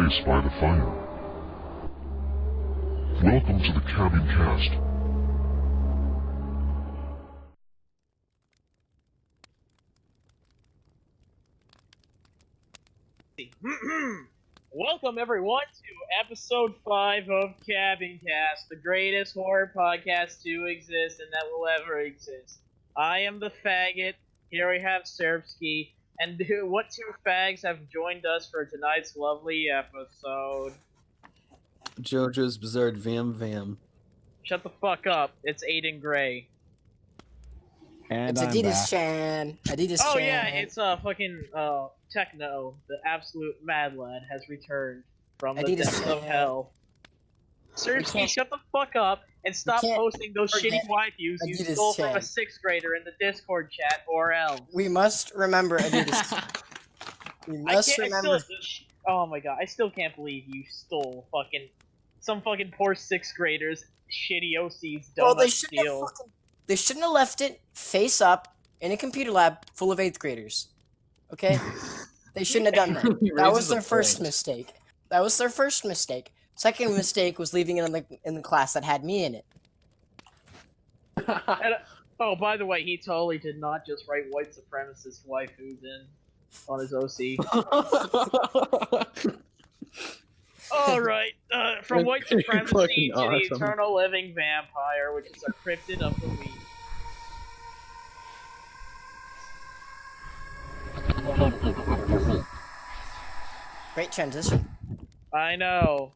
place by the fire. Welcome to the Kabinkast. Welcome everyone to episode 5 of Kabinkast, the greatest horror podcast to exist and that will ever exist. I am the faggot. Here we have Serbsky, and what two fags have joined us for tonight's lovely episode? JoJo's Bizarre Vam. Shut the fuck up. It's Aiden Gray. And It's Adidas Chan. Adidas Oh Chan. yeah, it's fucking Techno, the absolute mad lad, has returned from the Adidas depths of Chan. hell. Seriously, can't- shut the fuck up and stop can't posting those shitty forget waifus you Adidas stole from a Chan. 6th grader in the Discord chat, or else. We must remember Adidas. We must remember. Oh my god, I still can't believe you stole some fucking poor 6th graders shitty OC's Well, donut steal. they shouldn't have left it face up in a computer lab full of 8th graders. Okay? They shouldn't have done that. He That was raises a their first point. mistake. That was their first mistake. Second mistake was leaving it in the class that had me in it. And, oh, by the way, he totally did not just write white supremacist waifus in on his OC. Alright, from That's white pretty supremacy fucking to the awesome. eternal living vampire, which is a cryptid of the week. Great transition. I know.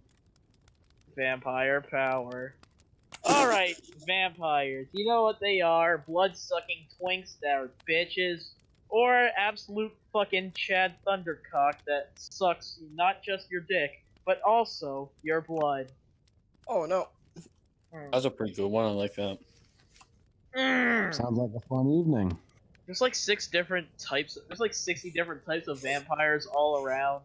Vampire power. Alright, vampires. You know what they are? Blood-sucking twinks that are bitches. Or absolute fucking Chad Thundercock that sucks not just your dick, but also your blood. Oh no. That's a pretty good one. I like that. Sounds like a fun evening. There's like 6 different types. There's like 60 different types of vampires all around.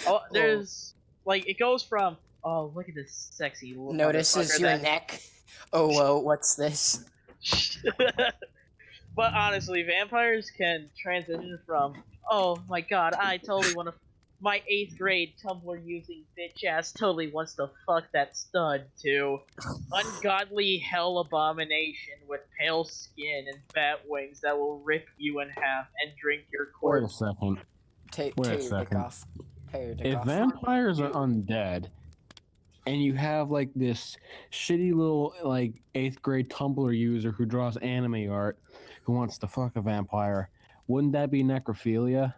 Oh, there's like it goes from look at this sexy little Notices motherfucker your that- neck. Oh whoa, what's this? But honestly, vampires can transition from oh my god, I totally want to. My 8th grade Tumblr using bitch ass totally wants to fuck that stud to ungodly hell abomination with pale skin and bat wings that will rip you in half and drink your Wait a corpse. second. Take Wait a your dick second. off. Take your dick If off. vampires are undead, and you have like this shitty little like 8th grade Tumblr user who draws anime art who wants to fuck a vampire, wouldn't that be necrophilia?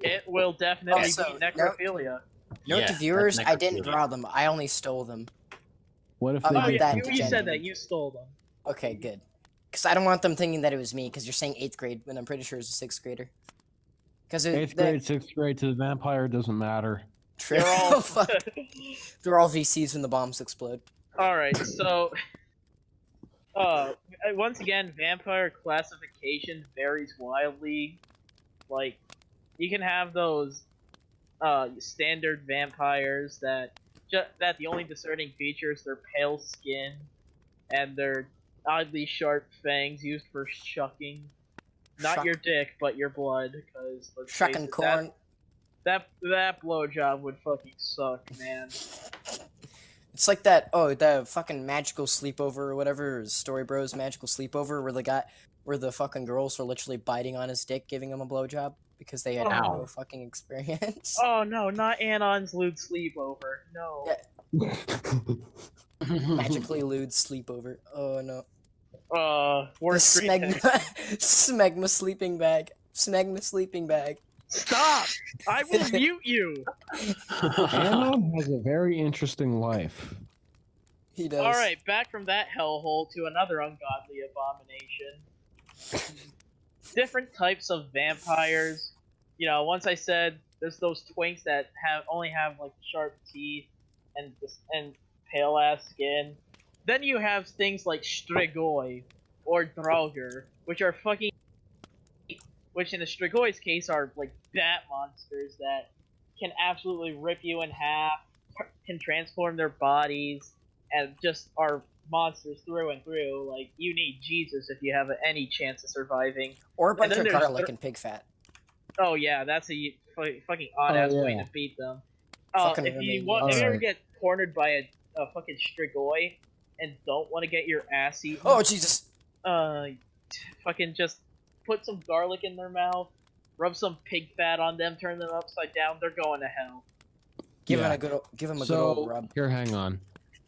It will definitely Also, be necrophilia. Note to viewers, I didn't draw them. I only stole them. What if Oh, they Oh did yeah, that you said gender. that. You stole them. Okay, good. Because I don't want them thinking that it was me, because you're saying 8th grade, when I'm pretty sure it's a 6th grader. Because 8th grade, 6th grade to the vampire doesn't matter. True. They're all Fuck. They're all VCs when the bombs explode. Alright, so once again, vampire classification varies wildly. Like, you can have those standard vampires that the only discerning feature is their pale skin and their oddly sharp fangs used for shucking. Not Shuck. your dick, but your blood, because let's face Shucking it, corn. that blowjob would fucking suck, man. It's like that, the fucking magical sleepover or whatever, Story Bros magical sleepover, where the fucking girls were literally biting on his dick, giving him a blowjob, because they had Oh. no fucking experience. Oh no, not Anon's lewd sleepover. No. Yeah. Magically lewd sleepover. Oh no. Worst The screen text. Smegma sleeping bag. Smegma sleeping bag. Stop! I will mute you! Anna has a very interesting life. He does. Alright, back from that hellhole to another ungodly abomination. Different types of vampires. You know, once I said there's those twinks that only have like sharp teeth and pale ass skin. Then you have things like Strigoi or Draugr, which are fucking, which in the Strigoi's case are like bat monsters that can absolutely rip you in half, can transform their bodies, and just are monsters through and through. Like, you need Jesus if you have any chance of surviving. Or a bunch then of there's garlic and pig fat. Oh yeah, that's a fucking odd ass way to beat them. Fucking if you Romanian. want, if you ever Alright. get cornered by a fucking strigoi and don't want to get your ass eaten, Oh Jesus! fucking just put some garlic in their mouth, rub some pig fat on them, turn them upside down. They're going to hell. Give Yeah. him a good old So rub. here, hang on.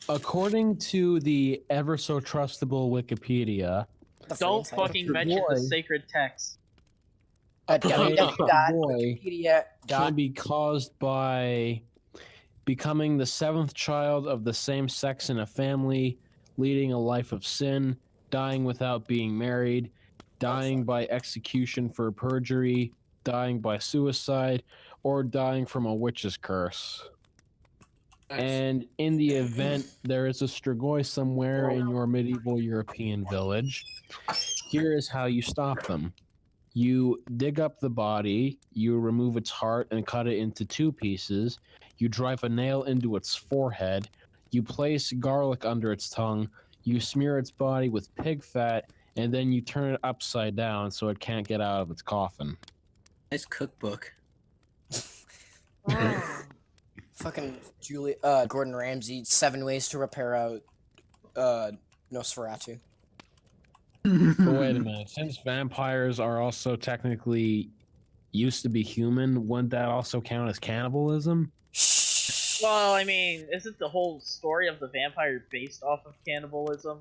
According to the ever so trustable Wikipedia, The Don't free fucking encyclopedia. mention the Boy. sacred text. At boy www.wikipedia. can be caused by becoming the seventh child of the same sex in a family, leading a life of sin, dying without being married, dying by execution for perjury, dying by suicide, or dying from a witch's curse. And in the event there is a strigoi somewhere in your medieval European village, here is how you stop them. You dig up the body, you remove its heart and cut it into two pieces, you drive a nail into its forehead, you place garlic under its tongue, you smear its body with pig fat, and then you turn it upside down so it can't get out of its coffin. Nice cookbook. Fucking Gordon Ramsay, 7 ways to repair Nosferatu. But wait a minute, since vampires are also technically used to be human, wouldn't that also count as cannibalism? Shh. Well, I mean, isn't the whole story of the vampire based off of cannibalism?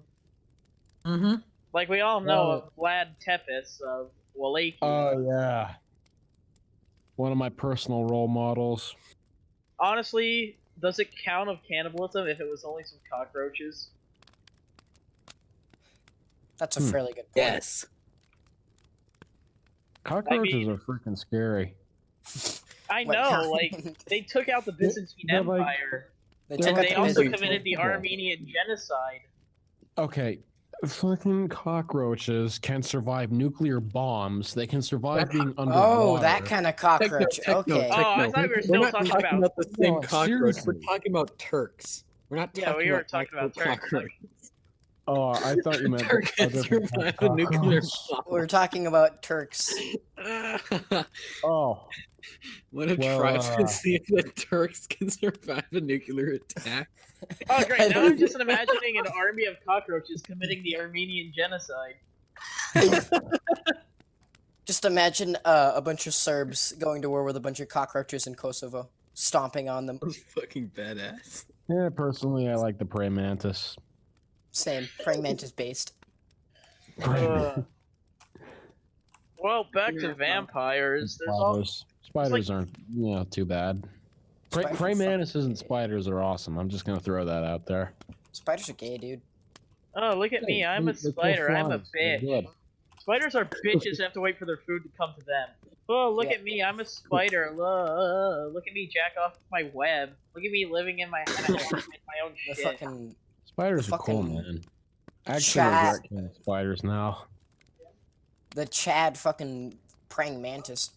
Mm-hmm. Like, we all know of Vlad Tepes of Wallachia. Oh, yeah. One of my personal role models. Honestly, does it count of cannibalism if it was only some cockroaches? That's a fairly good point. Yes. Cockroaches are freaking scary. I What know, kind? like, they took out the Byzantine they're like- Empire, They They're took and out they the also Byzantine committed the people. Armenian genocide. Okay, fucking cockroaches can survive nuclear bombs. They can survive being underwater. Oh, that kind of cockroach. Okay. Oh, I thought we were still not talking talking about- the same No, cockroach. seriously. We're talking about Turks. We're not Yeah, talking we were about talking about actual Turks. cockroaches. Oh, I thought you meant Turk a can different survive kind a of nuclear cockroach. We're talking about Turks. bomb. Oh, What a Well, try to see if the Turks can survive a nuclear attack. Oh, great, now I'm just imagining an army of cockroaches committing the Armenian genocide. Just imagine a bunch of Serbs going to war with a bunch of cockroaches in Kosovo, stomping on them. That was fucking badass. yeah. Personally, I like the praying mantis. Same. Praying mantis based. Ugh. Well, back to vampires. There's all Spiders aren't, too bad. Spiders Praying are mantises and spiders are awesome. I'm just gonna throw that out there. Spiders are gay, dude. Oh, look at me! I'm a They kill spider. I'm a flies. They're bitch. good. Spiders are bitches who have to wait for their food to come to them. Oh, look Yeah. at me! I'm a spider. Look at me jack off my web. Look at me living in my house, making my own The shit. fucking Spiders The are cool, fucking man. Actually, chat. regret killing spiders now. the Chad fucking praying mantis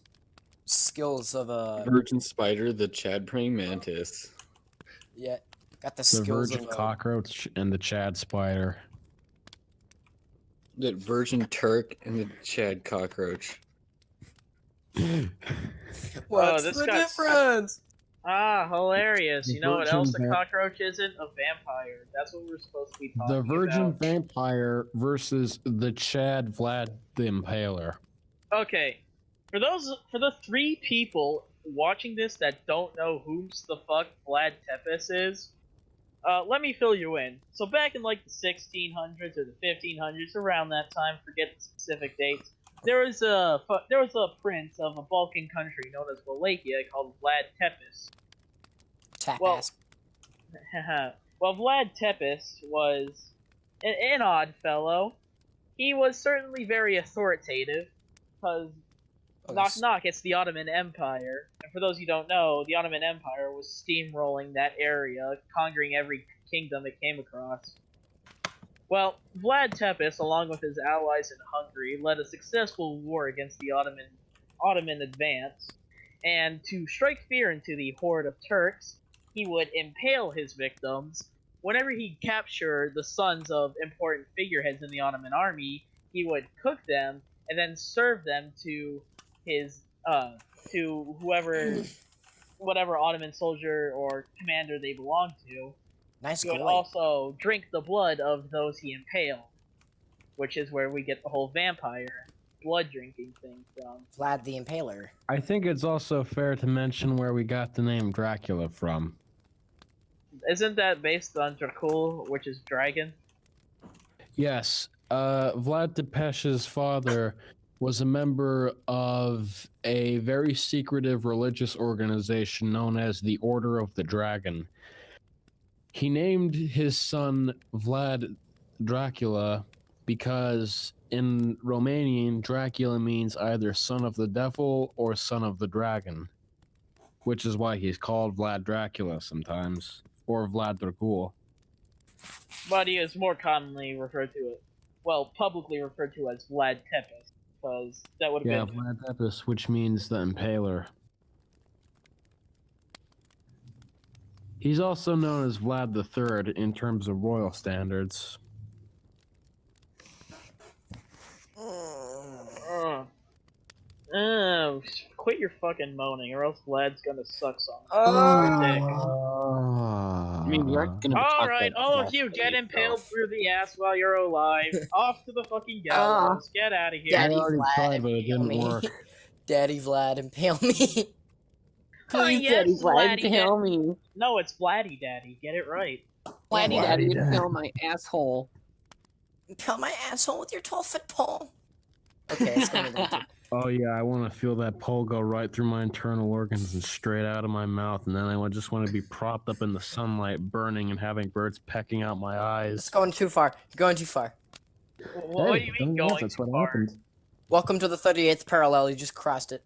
skills of Virgin spider, the Chad praying mantis. yeah, got the The skills virgin of a, cockroach and the Chad spider. The virgin Turk and the Chad cockroach. What's this the got- difference? Ah, hilarious! You know what Virgin else a vamp- cockroach isn't? A vampire. That's what we're supposed to be talking The virgin about. vampire versus the Chad Vlad the Impaler. Okay, for the 3 people watching this that don't know whom's the fuck Vlad Tepes is, let me fill you in. So back in like the 1600s or the 1500s, around that time, forget the specific dates, there was a prince of a Balkan country known as Wallachia called Vlad Tepes. Tap Well- ass. Well, Vlad Tepes was an odd fellow. He was certainly very authoritative, because knock knock, it's the Ottoman Empire. And for those who don't know, the Ottoman Empire was steamrolling that area, conquering every kingdom it came across. Well, Vlad Tepes, along with his allies in Hungary, led a successful war against the Ottoman advance, and to strike fear into the horde of Turks, he would impale his victims. Whenever he captured the sons of important figureheads in the Ottoman army, he would cook them and then serve them to his to whoever whatever Ottoman soldier or commander they belong to, Nice he would goalie. also drink the blood of those he impaled, which is where we get the whole vampire blood drinking thing from. Vlad the Impaler. I think it's also fair to mention where we got the name Dracula from. Isn't that based on Dracul, which is dragon? Yes, Vlad Tepes's father was a member of a very secretive religious organization known as the Order of the Dragon. He named his son Vlad Dracula because in Romanian, Dracula means either son of the devil or son of the dragon, which is why he's called Vlad Dracula sometimes, or Vlad Dracul. But he is more commonly referred to, publicly referred to as Vlad Tepes, because that would have been... Vlad Tepes, which means the Impaler. He's also known as Vlad III in terms of royal standards. Quit your fucking moaning, or else Vlad's gonna suck some. I mean, we are gonna. Alright, all of you get impaled through the ass while you're alive. Off to the fucking gallows. Get out of here. Daddy I already Vlad, tried, but it impale didn't me. work. Daddy Vlad, impale me. Please, Please, Daddy Vlad, impale me. No, it's Vladdy Daddy. Get it right. Vladdy Vladdy Daddy, Daddy. impale my asshole. Impale my asshole with your 12-foot pole. Okay, it's gonna be that. Oh yeah, I want to feel that pole go right through my internal organs and straight out of my mouth, and then I just want to be propped up in the sunlight, burning and having birds pecking out my It's eyes. going too far. You're going too far. What do you mean going That's too what far? happened. Welcome to the 38th parallel. You just crossed it.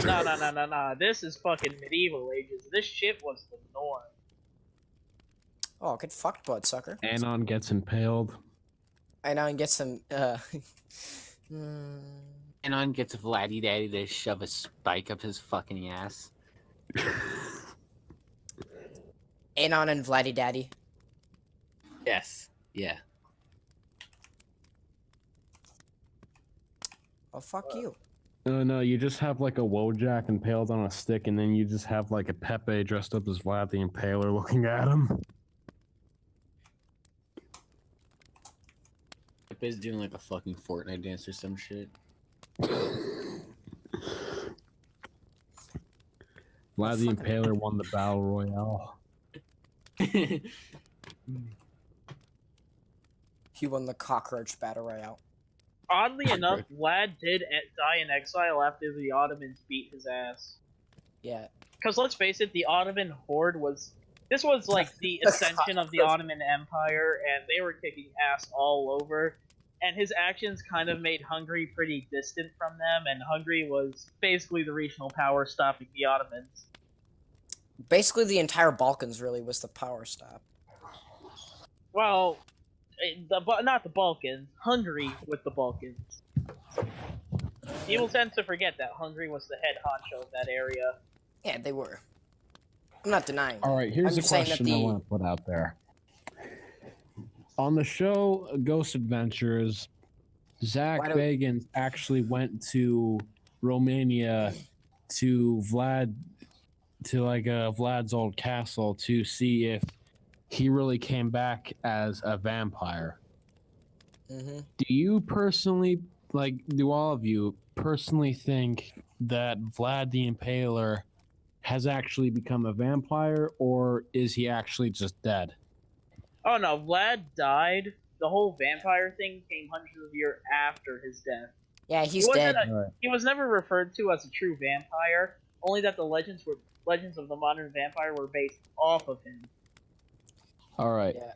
No. This is fucking medieval ages. This shit was the norm. Oh, get fucked, bloodsucker. Anon gets impaled. I now get some. Anon gets Vladdy Daddy to shove a spike up his fucking ass. Anon and Vladdy Daddy. Yes. Yeah. Oh, fuck you. No, you just have like a Wojak impaled on a stick, and then you just have like a Pepe dressed up as Vlad the Impaler looking at him. Pepe's doing like a fucking Fortnite dance or some shit. Vlad the Impaler won the Battle Royale. He won the cockroach battle royale. Oddly enough, Vlad did die in exile after the Ottomans beat his ass. Yeah. Because let's face it, the Ottoman horde was... This was like the ascension of the Ottoman Empire, and they were kicking ass all over. And his actions kind of made Hungary pretty distant from them, and Hungary was basically the regional power stopping the Ottomans. Basically, the entire Balkans really was the power stop. Well, not the Balkans. Hungary with the Balkans. People tend to forget that Hungary was the head honcho of that area. Yeah, they were. I'm not denying. All right, here's I'm a just saying that question I the- want to put out there. On the show Ghost Adventures, Zach Why don't- Bagans actually went to Romania to Vlad's old castle to see if he really came back as a vampire. Mm-hmm. Do you personally, do all of you personally think that Vlad the Impaler has actually become a vampire, or is he actually just dead? Oh no, Vlad died. The whole vampire thing came hundreds of years after his death. Yeah, he's He wasn't dead. a- He was never referred to as a true vampire, only that the legends of the modern vampire were based off of him. All right. Yeah.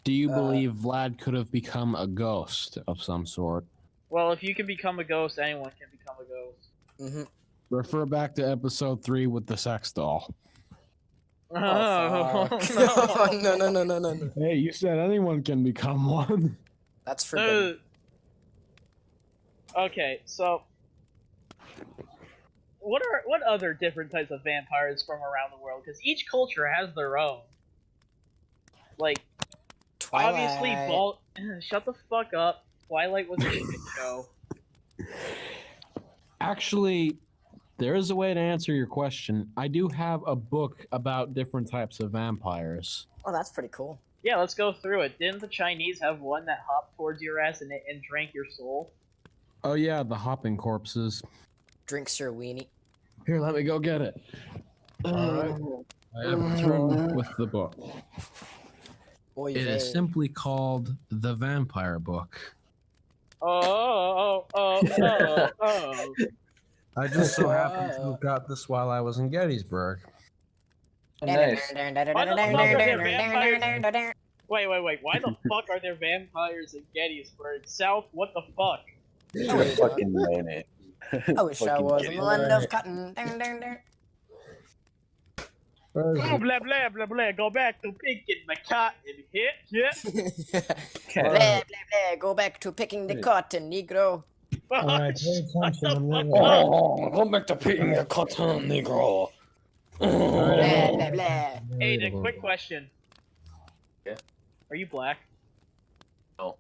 Do you believe Vlad could have become a ghost of some sort? Well, if you can become a ghost, anyone can become a ghost. Mm-hmm. Refer back to episode 3 with the sex doll. Oh, no. no. Hey, you said anyone can become one. That's forbidden. Okay, so what other different types of vampires from around the world? Because each culture has their own. Like, obviously, shut the fuck up. Twilight was a shit show. Actually, There is a way to answer your question. I do have a book about different types of vampires. Oh, that's pretty cool. Yeah, let's go through it. Didn't the Chinese have one that hopped towards your ass and drank your soul? Oh yeah, the hopping corpses. Drinks your weenie. Here, let me go get it. Alright. I have returned with the book. Oy It is vey. simply called The Vampire Book. Oh. I just so happened to have got this while I was in Gettysburg. Nice. Why the fuck are there vampires? Wait. Why the fuck are there vampires in Gettysburg? South, what the fuck? You should have fucking known it. I wish I Fucking was idiot. in the land of cotton. Where is Oh, it? blah, blah, blah, blah. Go back to picking the cotton. Hit, yeah. Blah, blah, blah. Go back to picking the cotton, Negro. Alright, pay Shut attention. the I'm fuck gonna- up. Oh, go back to picking the cotton, Negro. Blah, blah, blah. Hey, Nick, quick question. Yeah? Are you black? No.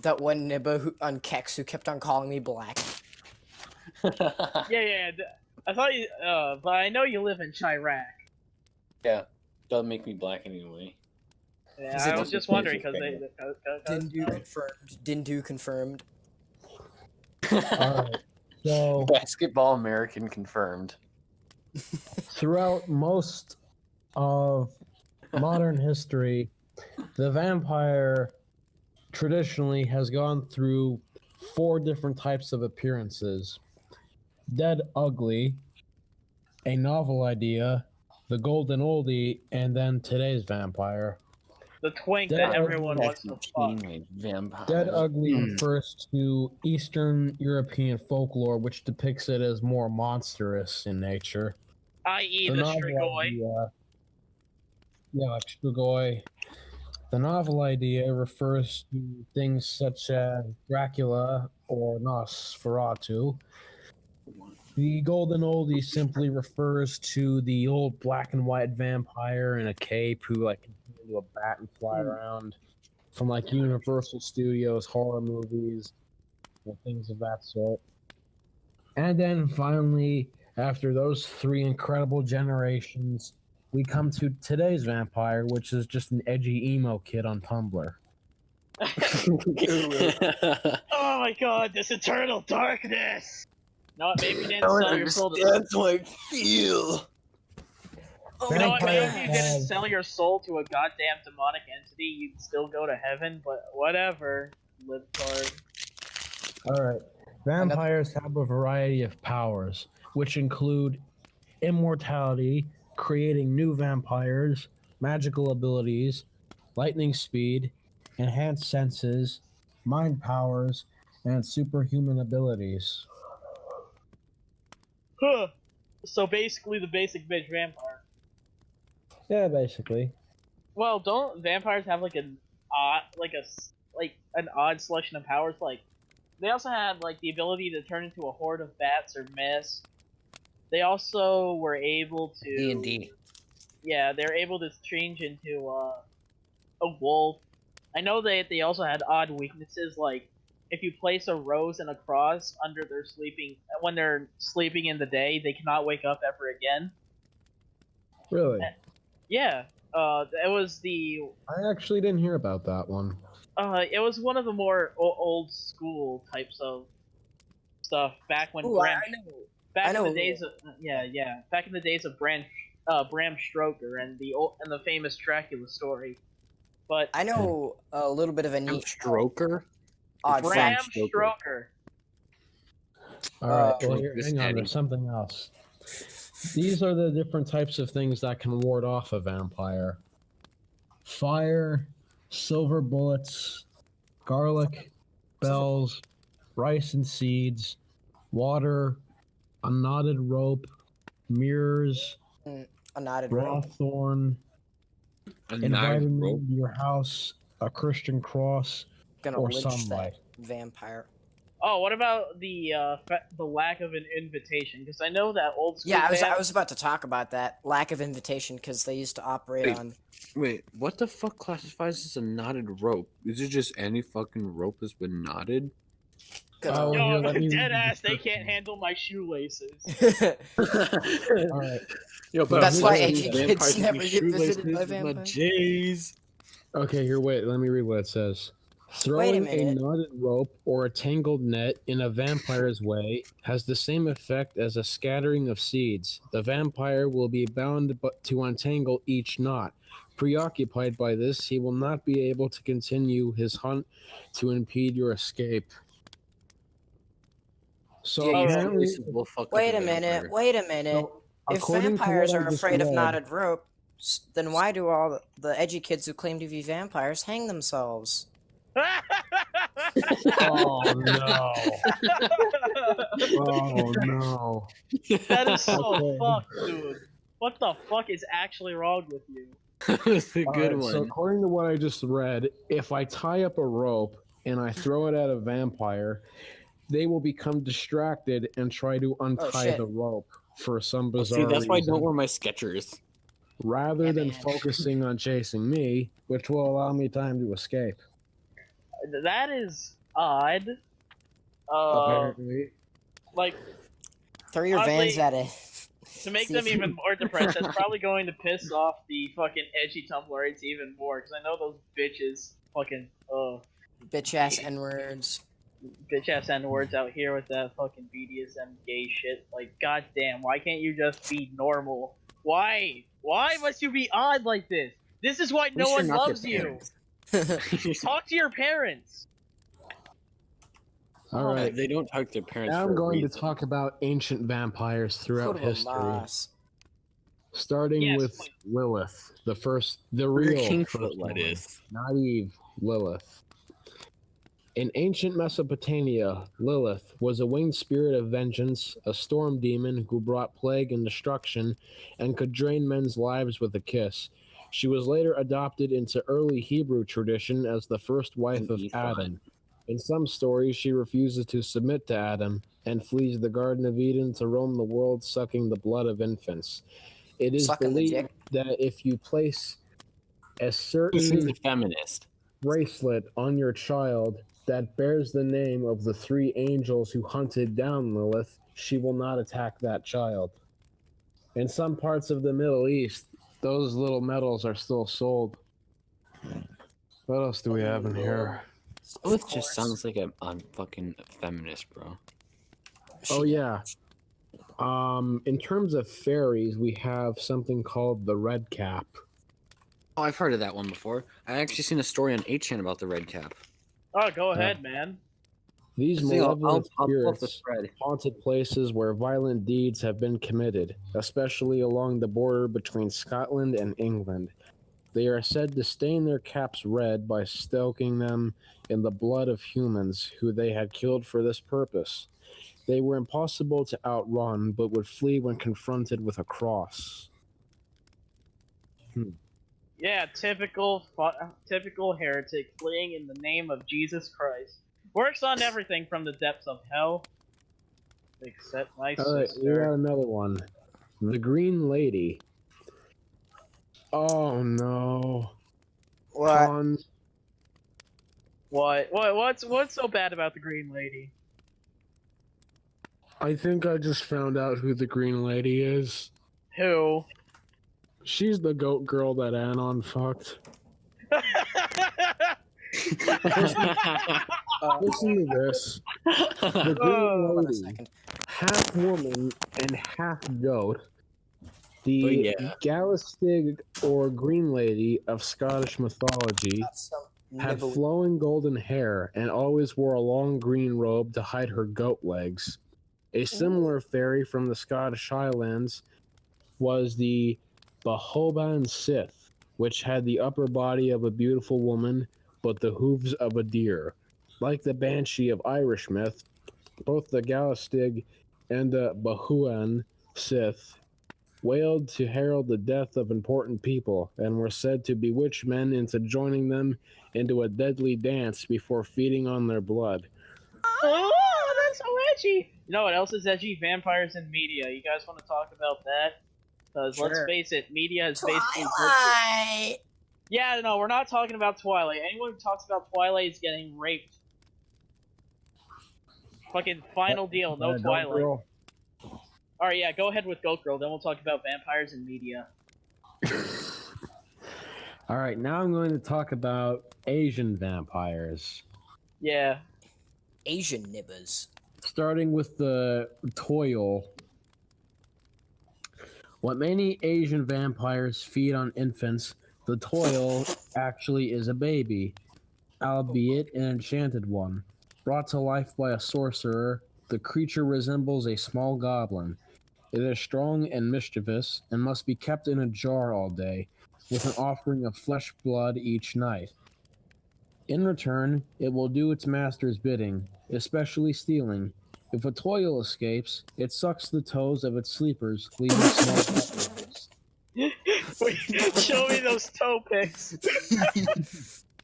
That one nibba on Keques who kept on calling me black. Yeah. I thought you, but I know you live in Chirac. Yeah, doesn't make me black anyway. Yeah, Is it I was just wondering because Dindu confirmed. Alright, so Basketball American confirmed. throughout most of modern history, the vampire traditionally has gone through 4 different types of appearances: dead ugly, a novel idea, the golden oldie, and then today's vampire. the twink Dead that ugly everyone wants to fuck. Teenage vampire. Dead ugly refers to Eastern European folklore, which depicts it as more monstrous in nature. I.e. the Strigoi. idea, Strigoi. The novel idea refers to things such as Dracula or Nosferatu. The golden oldie simply refers to the old black and white vampire in a cape who like can turn into a bat and fly around, from like Universal Studios horror movies and things of that sort. And then finally, after those 3 incredible generations, we come to today's vampire, which is just an edgy emo kid on Tumblr. Oh my god, this eternal darkness! No, maybe you didn't sell your soul to That's how I feel. You know what, maybe if you Vampires didn't have- sell your soul to a goddamn demonic entity, you'd still go to heaven, but whatever. Live card. Alright. Vampires have a variety of powers, which include immortality, creating new vampires, magical abilities, lightning speed, enhanced senses, mind powers, and superhuman abilities. Huh. So basically the basic bitch vampire. Yeah, basically. Well, don't vampires have like an odd, an odd selection of powers? Like, they also had like the ability to turn into a horde of bats or mist. They also were able to D&D. Yeah, they're able to change into a wolf. I know they also had odd weaknesses, like if you place a rose and a cross under their when they're sleeping in the day, they cannot wake up ever again. Really? Yeah, it was the I actually didn't hear about that one. it was one of the more old school types of stuff back when Ooh, I know. back I know. in the days of back in the days of Bram Stoker and the famous Dracula story. But I know a little bit of a Bram neat Stroker? odd Bram fact. Stoker. Alright, well, this hang on, daddy. there's something else. These are the different types of things that can ward off a vampire: fire, silver bullets, garlic, bells, rice and seeds, water, a knotted rope, mirrors, A knotted rope. Rawthorn, inviting them to your house, a Christian cross, Gonna or lynch sunlight. that vampire. Oh, what about the lack of an invitation? Because I know that old school. Yeah, I was about to talk about that lack of invitation because they used to operate Wait. on. Wait, what the fuck classifies as a knotted rope? Is it just any fucking rope that's been knotted? gonna. Oh, Yo, here, let me dead read the ass, they description. can't handle my shoelaces. All right. Yo, but That's why Vampires edgy kids never get visited by vampires. J's. Okay, here, wait. Let me read what it says. Throwing a minute. knotted rope or a tangled net in a vampire's way has the same effect as a scattering of seeds. The vampire will be bound to untangle each knot. Preoccupied by this, he will not be able to continue his hunt to impede your escape. So Yeah, you apparently, Wait a minute. so If according to vampires what I are just afraid of read, knotted ropes, then why do all the edgy kids who claim to be vampires hang themselves? oh no, oh no. That is so Okay. fucked, dude. What the fuck is actually wrong with you? That's a All good right, one. so according to what I just read, if I tie up a rope and I throw it at a vampire, they will become distracted and try to untie shit. the rope for some Well, bizarre see, that's why I reason, don't wear my Skechers. rather Yeah, than man. focusing on chasing me, which will allow me time to escape. That is odd. Apparently. Like, Throw your Oddly- Vans at it. to make See them if- even more depressed, that's probably going to piss off the fucking edgy Tumblrites even more, because I know those bitches fucking, Bitch ass N words. bitch ass N-words out here with that fucking BDSM gay shit. Like, goddamn, why can't you just be normal? Why? Why must you be odd like this? This is why no one loves you. Talk to your parents. All right. They don't talk to their parents. Now for I'm a going to reason. talk about ancient vampires throughout history, Mas. starting Yes, with please. Lilith, the Burger real King first foot one, lettuce. not Eve, Lilith. In ancient Mesopotamia, Lilith was a winged spirit of vengeance, a storm demon who brought plague and destruction and could drain men's lives with a kiss. She was later adopted into early Hebrew tradition as the first wife of Adam. In some stories, she refuses to submit to Adam and flees the Garden of Eden to roam the world sucking the blood of infants. It is Sucking the believed dick. that if you place a This is certain a feminist. bracelet on your child that bears the name of the three angels who hunted down Lilith, she will not attack that child. In some parts of the Middle East, those little medals are still sold. What else do we have in here? Lilith Of just course. sounds like a fucking feminist, bro. Oh yeah. In terms of fairies, we have something called the red cap. Oh, I've heard of that one before. I actually seen a story on 8chan about the red cap. Oh, go ahead, man. These See, I'll malevolent pull up the spirits thread. haunted places where violent deeds have been committed, especially along the border between Scotland and England. They are said to stain their caps red by stoking them in the blood of humans who they had killed for this purpose. They were impossible to outrun, but would flee when confronted with a cross. Yeah, typical heretic fleeing in the name of Jesus Christ. Works on everything from the depths of hell. Except my Alright, we got sister. another one. The Green Lady. Oh no. What? Hans, What's so bad about the Green Lady? I think I just found out who the Green Lady is. Who? She's the goat girl that Anon fucked. Listen to this. The Green Hold on a Lady, second. half woman and half goat, the Oh, yeah. Galastig or Green Lady of Scottish mythology, Got some had nibble- flowing golden hair and always wore a long green robe to hide her goat legs. A similar fairy from the Scottish Highlands was the Bahoban Sith, which had the upper body of a beautiful woman but the hooves of a deer. Like the Banshee of Irish myth, both the Galastig and the Bahuan Sith wailed to herald the death of important people and were said to bewitch men into joining them into a deadly dance before feeding on their blood. Oh, that's so edgy. You know what else is edgy? Vampires in media. You guys want to talk about that? Because let's Sure. face it, media is basically. Twilight! Yeah, no, we're not talking about Twilight. Anyone who talks about Twilight is getting raped. Fucking final deal, no Goat Twilight. Girl. Alright, yeah, go ahead with Goat Girl, then we'll talk about vampires and media. All right, now I'm going to talk about Asian vampires. Yeah. Asian nibbers. Starting with the Toil. What many Asian vampires feed on infants, the Toil actually is a baby, albeit an enchanted one. Brought to life by a sorcerer, the creature resembles a small goblin. It is strong and mischievous, and must be kept in a jar all day, with an offering of flesh blood each night. In return, it will do its master's bidding, especially stealing. If a Toil escapes, it sucks the toes of its sleepers, leaving small holes. Wait, show me those toe pics.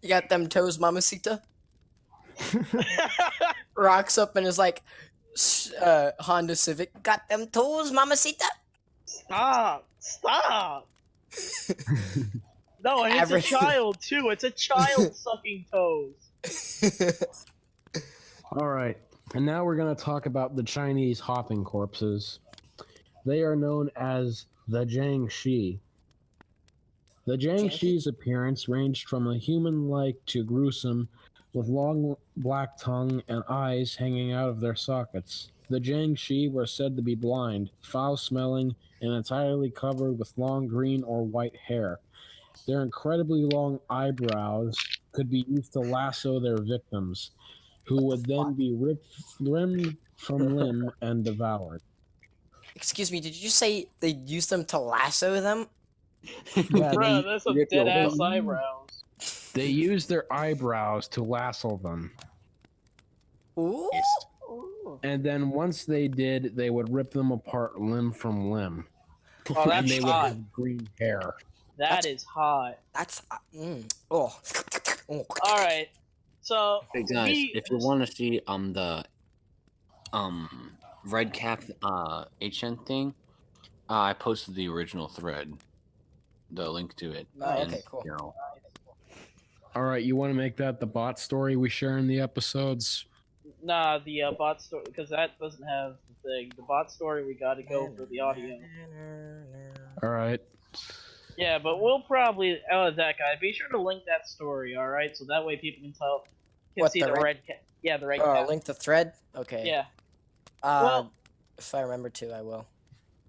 You got them toes, Mamacita? Rocks up and is like, Honda Civic. Got them toes, Mamacita? Stop! No, and it's Average. a child too. It's a child sucking toes. All right, and now we're going to talk about the Chinese hopping corpses. They are known as the Jiangshi. The Jiangshi's appearance ranged from a human-like to gruesome, with long black tongue and eyes hanging out of their sockets. The Jiangshi were said to be blind, foul-smelling, and entirely covered with long green or white hair. Their incredibly long eyebrows could be used to lasso their victims, who would then be ripped limb from limb and devoured. Excuse me, did you say they used them to lasso them? Yeah, Bruh, that's some dead ass eyebrows. they use their eyebrows to lasso them. Ooh. Ooh. And then once they did, they would rip them apart limb from limb. Oh, And that's they would hot. have green hair. That is hot. That's oh. Alright. So Hey guys, if you want to see the red cap HN thing, I posted the original thread, the link to it. Oh, and, okay, cool. You know, All right, you want to make that the bot story we share in the episodes? Nah, the bot story, because that doesn't have the thing. The bot story, we gotta go for the audio. All right. Yeah, but we'll probably that guy. Be sure to link that story, all right? So that way people can What, see the the red- red cap. Yeah, the red cap. Link the thread? Okay. Yeah. Well, if I remember to, I will.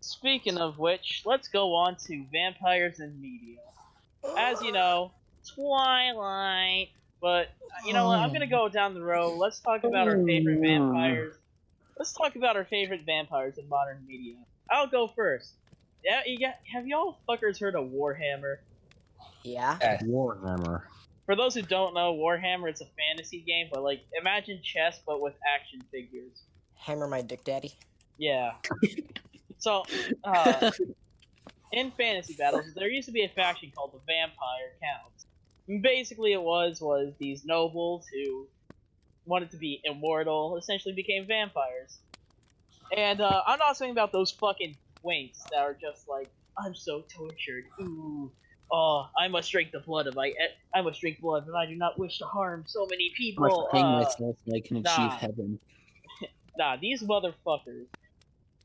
Speaking of which, let's go on to vampires and media. As you know, Twilight. But you know what? I'm gonna go down the road. Let's talk about our favorite vampires. Let's talk about our favorite vampires in modern media. I'll go first. Yeah, have y'all fuckers heard of Warhammer? Yeah. Warhammer. For those who don't know, Warhammer is a fantasy game, but like imagine chess but with action figures. Hammer my dick daddy. Yeah. So, in fantasy battles, there used to be a faction called the Vampire Counts. And basically, it was these nobles who wanted to be immortal, essentially became vampires. And I'm not saying about those fucking twinks that are just like, I'm so tortured. Ooh, oh, I must drink the blood of I must drink blood, but I do not wish to harm so many I people. must hang myself so I can achieve nah. heaven. Nah, these motherfuckers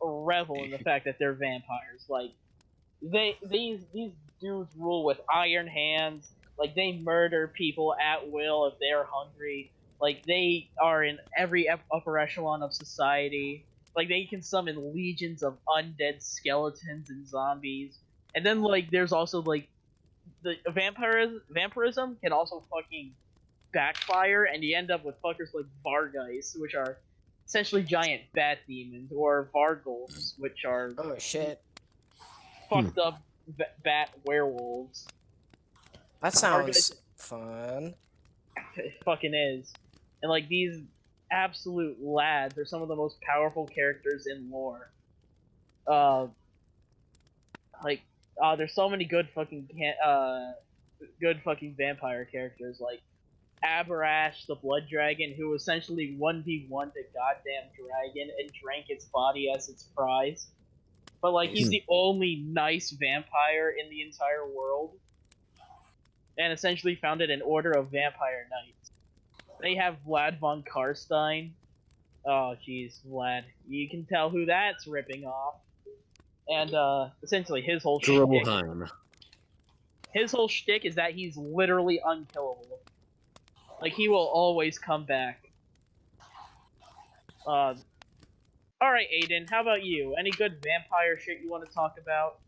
revel in the fact that they're vampires. Like, these dudes rule with iron hands. Like, they murder people at will if they're hungry. Like, they are in every upper echelon of society. Like, they can summon legions of undead skeletons and zombies. And then, like, there's also, like, the vampirism can also fucking backfire, and you end up with fuckers like Vargeist, which are essentially giant bat demons, or Vargulfs, which are Oh shit. fucked up bat werewolves. That sounds fun. It fucking is. And like these absolute lads are some of the most powerful characters in lore. There's so many good fucking vampire characters like Aberash the Blood Dragon, who essentially 1v1'd the goddamn dragon and drank its body as its prize. But like he's the only nice vampire in the entire world. And essentially founded an order of vampire knights. They have Vlad von Karstein, Oh, jeez, Vlad. You can tell who that's ripping off. And, essentially his whole shtick. Droheim. His whole shtick is that he's literally unkillable. Like, he will always come back. Alright, Aiden, how about you? Any good vampire shit you want to talk about?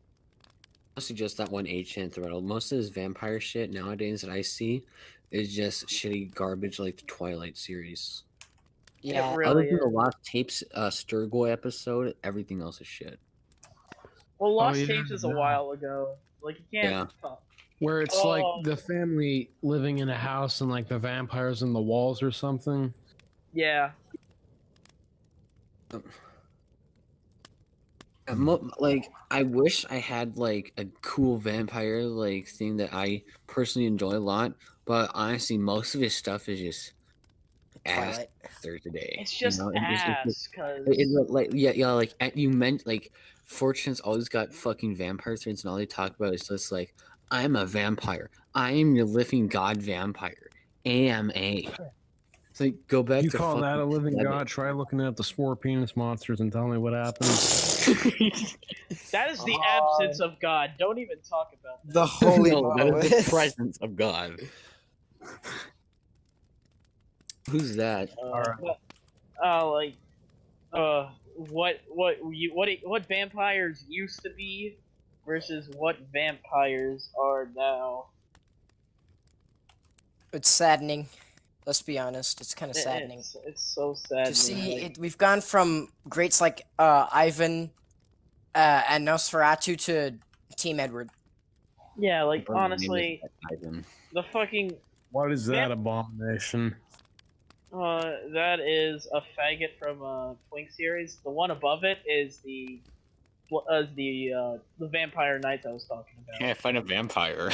Mostly just that one 8chan thread. Most of this vampire shit nowadays that I see is just shitty garbage like the Twilight series. Yeah. It really Other than is. the Lost Tapes Sturgoy episode, everything else is shit. Well, Lost yeah, Tapes is a yeah. while ago. Like, you can't... Where it's Oh. like the family living in a house and like the vampires in the walls or something. Yeah. Like, I wish I had like a cool vampire like thing that I personally enjoy a lot, but honestly, most of his stuff is just ass Twilight. third today. It's just ass, cause... Like you meant like Fortune's always got fucking vampire threads, and all they talk about is just like, I'm a vampire. I am your living god vampire. AMA. It's like, go back You to call that a fucking living 7. god? Try looking at the spore penis monsters and tell me what happens. That is the absence of God. Don't even talk about that. The holy No, that is Moses. the presence of God. Who's that? What vampires used to be versus what vampires are now. It's saddening. Let's be honest. It's kind of saddening It's so saddening. to see it. We've gone from greats like Ivan and Nosferatu to Team Edward. Yeah, like, honestly, Ivan. the fucking... What is that abomination? that is a faggot from Twink series. The one above it is the Vampire Knights I was talking about. Can't find a vampire.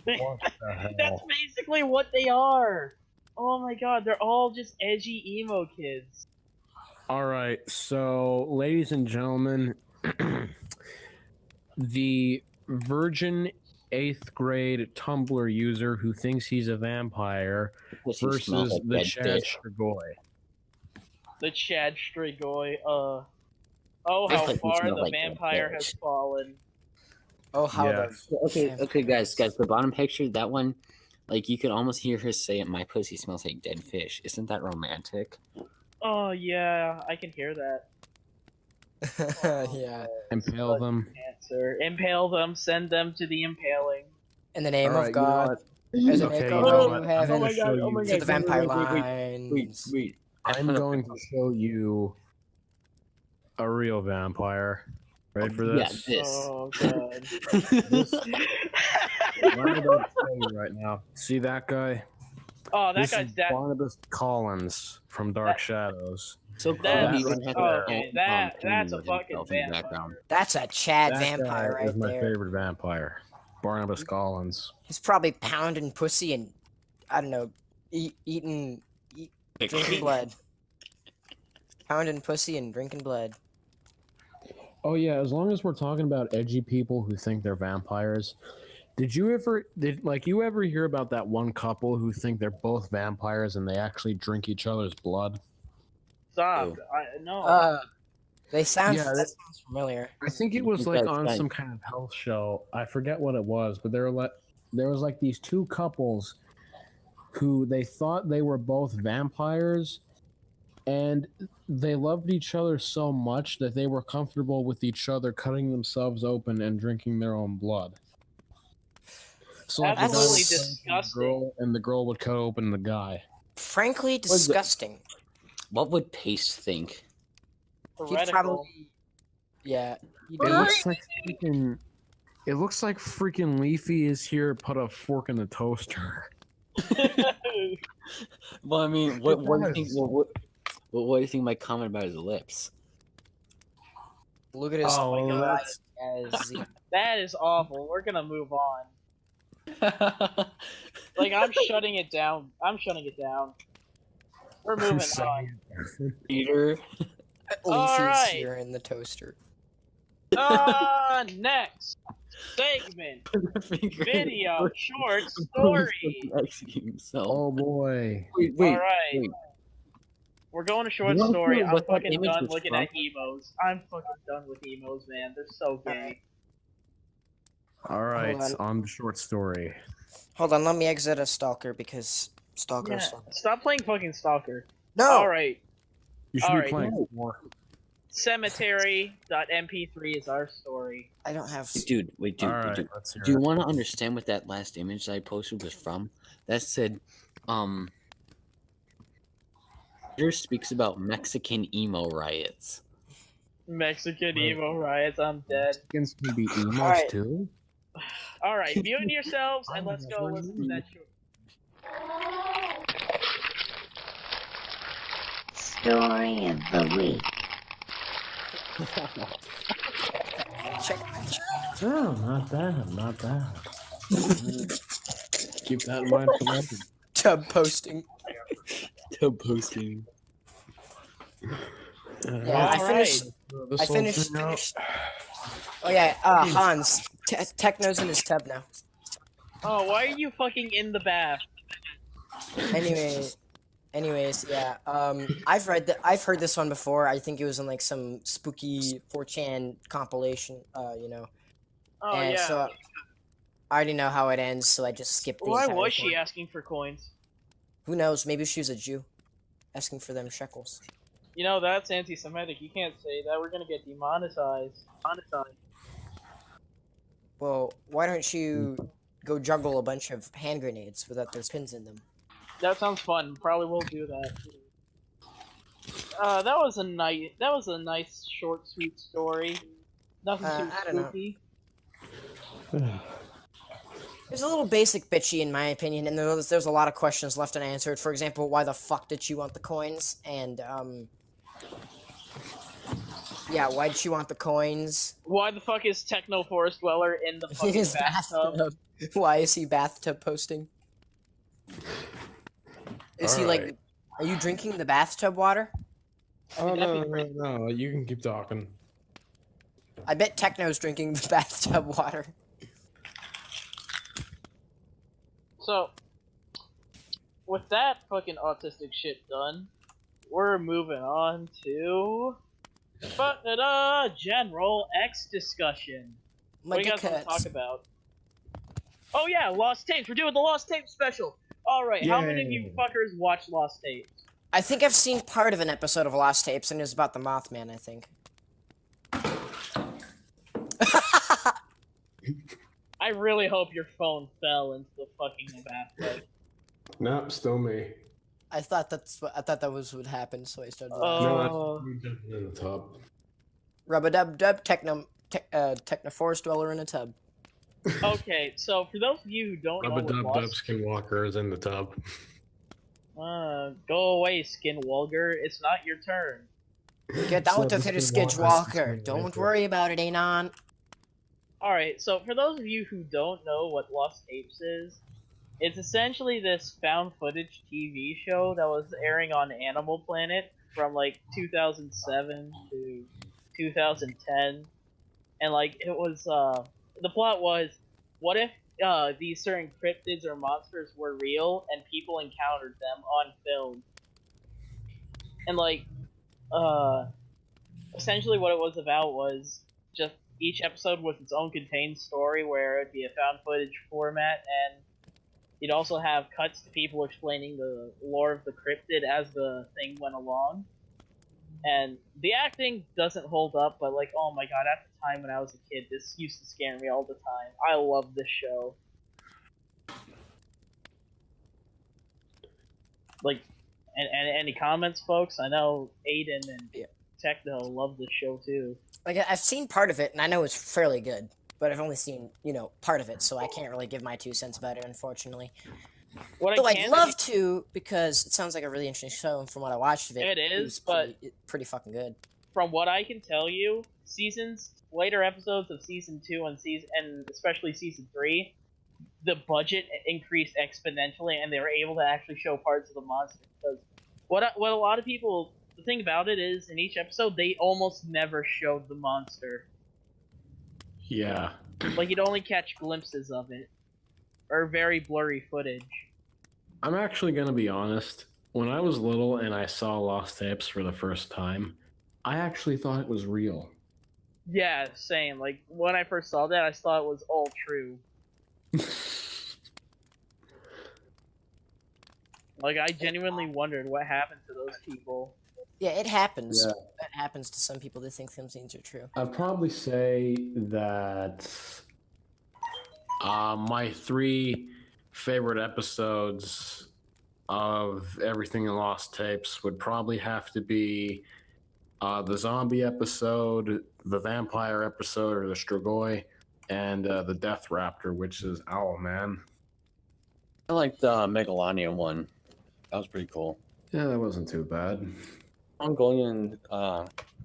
What the hell? That's basically what they are. Oh my god, they're all just edgy emo kids. All right, so ladies and gentlemen, the virgin 8th grade Tumblr user who thinks he's a vampire versus the Chad Strigoi. The Chad Strigoi, oh, I how think he far smells the like vampire dead has fish. fallen. Oh, how Yes. Okay, guys, the bottom picture, that one, like, you could almost hear her say it, my pussy smells like dead fish. Isn't that romantic? Oh yeah, I can hear that. yeah. Impale them. Answer. Impale them, send them to the impaling. In the name All of right, you know God. what? As an Okay, echo you know of what? I'm heaven. gonna show you. To the vampire Wait. lines. I'm going to show you a real vampire. Ready for this? Yeah, this. Oh god. What I'm about to show you right now. See that guy? Oh, that This guy's is that. Barnabas Collins from Dark Shadows. So That's- he even has okay, that's a himself fucking in the vampire. background. That's a Chad That vampire guy right is my there. favorite vampire. Barnabas Collins. He's probably pounding pussy and, I don't know, drinking blood. Pounding pussy and drinking blood. Oh yeah, as long as we're talking about edgy people who think they're vampires, did you ever hear about that one couple who think they're both vampires and they actually drink each other's blood? Stop. Ew. No. They sound, Yeah, that sounds familiar. I think it was like on some kind of health show. I forget what it was, but there was like these two couples who they thought they were both vampires, and they loved each other so much that they were comfortable with each other cutting themselves open and drinking their own blood. So like, the guy Absolutely would cut open the disgusting. girl, and the girl would cut open the guy. Frankly, disgusting. What would Pace think? He'd Heretical. probably, yeah. He'd It be- looks like freaking. It looks like freaking Leafy is here. Put a fork in the toaster. Well, I mean, what do you think? What do you think my comment about his lips? Look at his Oh, my God. that's as he- That is awful. We're gonna move on. Like, I'm shutting it down. We're moving on. Peter. All Leafy's right. here in the toaster. Next segment. Video short story. Execute himself. Oh boy. Wait, All right. wait. We're going to short You wanna story. know I'm what that fucking image done was looking from? at emos. I'm fucking done with emos, man. They're so gay. All right, Hold on the short story. Hold on, let me exit a stalker because stalkers. Yeah, stop playing fucking Stalker. No. Alright, You should All be right. playing more. cemetery.mp3 is our story. I don't have. Dude, wait, dude, All right, dude. let's hear Do you it. want to understand what that last image that I posted was from? That said, Twitter speaks about Mexican emo riots. Mexican Wait. emo riots, I'm dead. Mexicans can be emos Alright. too. Alright, mute yourselves and let's go listen to that short. Story of the week. Check. Oh, not bad, not bad. Keep that in mind for later. Tub posting. Posting. Yeah, I finished. I finished. Oh yeah, Hans. Techno's in his tub now. Oh, why are you fucking in the bath? Anyways, yeah. I've heard this one before. I think it was in like some spooky 4chan compilation. Oh, And yeah. so I already know how it ends, so I just skipped the Why entire was thing. she asking for coins? Who knows? Maybe she was a Jew, asking for them shekels. You know, that's anti-Semitic. You can't say that. We're gonna get demonetized. Well, why don't you go juggle a bunch of hand grenades without their pins in them? That sounds fun. Probably will do that. That was a nice, short, sweet story. Nothing too I don't know. spooky. It's a little basic bitchy in my opinion, and there's a lot of questions left unanswered. For example, why the fuck did she want the coins? And yeah, why did she want the coins? Why the fuck is Techno Forest Dweller in the fucking His bathtub? Why is he bathtub posting? Is he like? Are you drinking the bathtub water? Oh no! You can keep talking. I bet Techno's drinking the bathtub water. So, with that fucking autistic shit done, we're moving on to general X discussion. My What do you dick guys want to hurts. talk about? Oh yeah, Lost Tapes. We're doing the Lost Tapes special. All right, how many of you Yay. fuckers watch Lost Tapes? I think I've seen part of an episode of Lost Tapes, and it was about the Mothman. I think. I really hope your phone fell into the fucking bathtub. Nope, still me. I thought that was what happened, so I started. Oh. No, that's in the tub. Rubba dub dub Techno Forest Dweller in a tub. Okay, so for those of you who don't know Rubba what Dub Lost... Dub Skinwalker is in the tub. Go away, Skinwalker. It's not your turn. Get out So of the here, Skinwalker Skidwalker. is Don't Skinwalker. worry about it, Anon. Alright, so for those of you who don't know what Lost Tapes is, it's essentially this found footage TV show that was airing on Animal Planet from like 2007 to 2010. And like it was the plot was, what if these certain cryptids or monsters were real and people encountered them on film? And like essentially what it was about was just each episode was its own contained story where it'd be a found footage format, and you'd also have cuts to people explaining the lore of the cryptid as the thing went along. And the acting doesn't hold up, but like, oh my god, at the time when I was a kid, this used to scare me all the time. I love this show. Like, and any comments, folks? I know Aiden and Techno love this show too. Like I've seen part of it, and I know it's fairly good, but I've only seen part of it, so I can't really give my 2 cents about it, unfortunately. What Though I I'd can love to, because it sounds like a really interesting show, and from what I watched of it, It is, was pretty fucking good. from what I can tell you, later episodes of season 2 and especially season 3, the budget increased exponentially, and they were able to actually show parts of the monster. Because what a lot of people, the thing about it is, in each episode they almost never showed the monster. Yeah. Like you'd only catch glimpses of it, or very blurry footage. I'm actually gonna be honest. when I was little and I saw Lost Tapes for the first time, I actually thought it was real. Yeah, same. Like when I first saw that, I thought it was all true. Like I genuinely wondered what happened to those people. Yeah, it happens. Yeah. That happens to some people. They think some things are true. I'd probably say that my 3 favorite episodes of everything in Lost Tapes would probably have to be the zombie episode, the vampire episode, or the Strigoi, and the Death Raptor, which is Owlman. I like the Megalonian one. That was pretty cool. Yeah, that wasn't too bad. Mongolian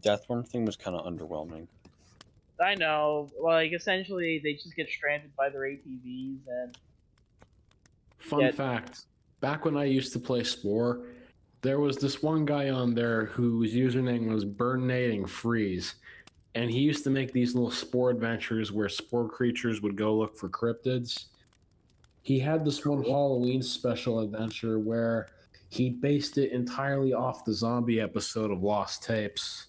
Death Worm thing was kind of underwhelming. I know. Like essentially, they just get stranded by their ATVs and. Fun fact, back when I used to play Spore, there was this one guy on there whose username was Burnating Freeze, and he used to make these little Spore adventures where Spore creatures would go look for cryptids. He had this one Halloween special adventure where he based it entirely off the zombie episode of Lost Tapes.